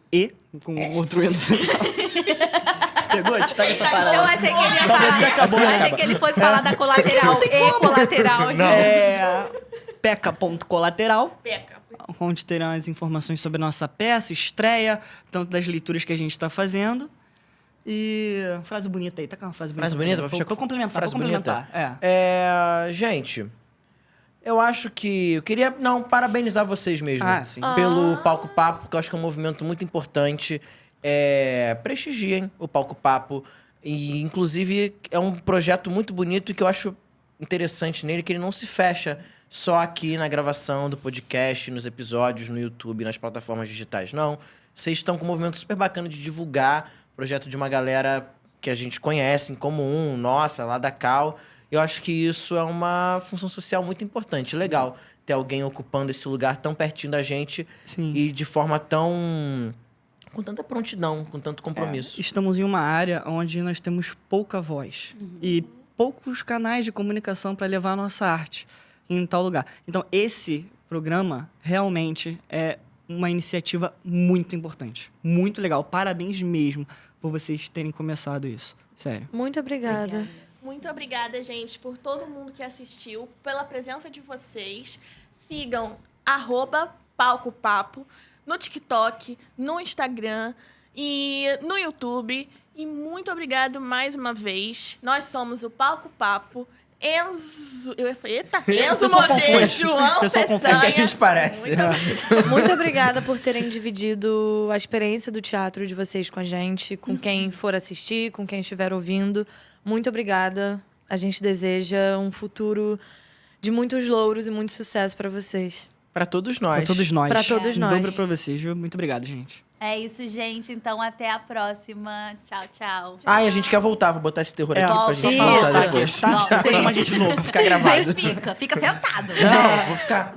com outro Enzo. Pegou? Te pega essa parada. Eu achei que ele ia Mas você falar. acabou, Eu né? achei que ele fosse falar da colateral. E colateral. Peca.colateral, Peca. onde terão as informações sobre a nossa peça, estreia, tanto das leituras que a gente está fazendo. E frase bonita aí, tá com uma frase bonita. Frase bonita? Vai fechar Vou complementar, frase vou complementar. bonita? Gente, eu acho que... Eu queria, parabenizar vocês mesmo. Ah, sim. Pelo Palco Papo, porque eu acho que é um movimento muito importante. Prestigiem o Palco Papo. E, inclusive, é um projeto muito bonito e que eu acho interessante nele, que ele não se fecha só aqui na gravação do podcast, nos episódios, no YouTube, nas plataformas digitais. Não. Vocês estão com um movimento super bacana de divulgar o projeto de uma galera que a gente conhece em comum, nossa, lá da Cal. Eu acho que isso é uma função social muito importante. Legal ter alguém ocupando esse lugar tão pertinho da gente Sim. e de forma tão... com tanta prontidão, com tanto compromisso. Estamos em uma área onde nós temos pouca voz e poucos canais de comunicação para levar a nossa arte em tal lugar. Então, esse programa realmente é uma iniciativa muito importante. Muito legal. Parabéns mesmo por vocês terem começado isso. Sério. Muito obrigada. Muito obrigada, gente, por todo mundo que assistiu, pela presença de vocês. Sigam @Palco Papo no TikTok, no Instagram e no YouTube. E muito obrigado mais uma vez. Nós somos o Palco Papo. Enzo... Enzo pessoa Monteiro, confunde. João Pessoa confunde. Peçanha. É que a gente parece. Muito obrigada por terem dividido a experiência do teatro de vocês com a gente, com quem for assistir, com quem estiver ouvindo. Muito obrigada. A gente deseja um futuro de muitos louros e muito sucesso pra vocês. Pra todos nós. Pra todos nós. Pra todos Em nós. dobro pra vocês, viu? Muito obrigado, gente. É isso, gente. Então, até a próxima. Tchau, tchau. Ah, e a gente quer voltar. Vou botar esse terror aqui pra Volta. gente Isso. voltar Tá depois. aqui, tá? Volta. Chama a gente louco. Ficar gravado. Mas fica sentado. Não, vou ficar.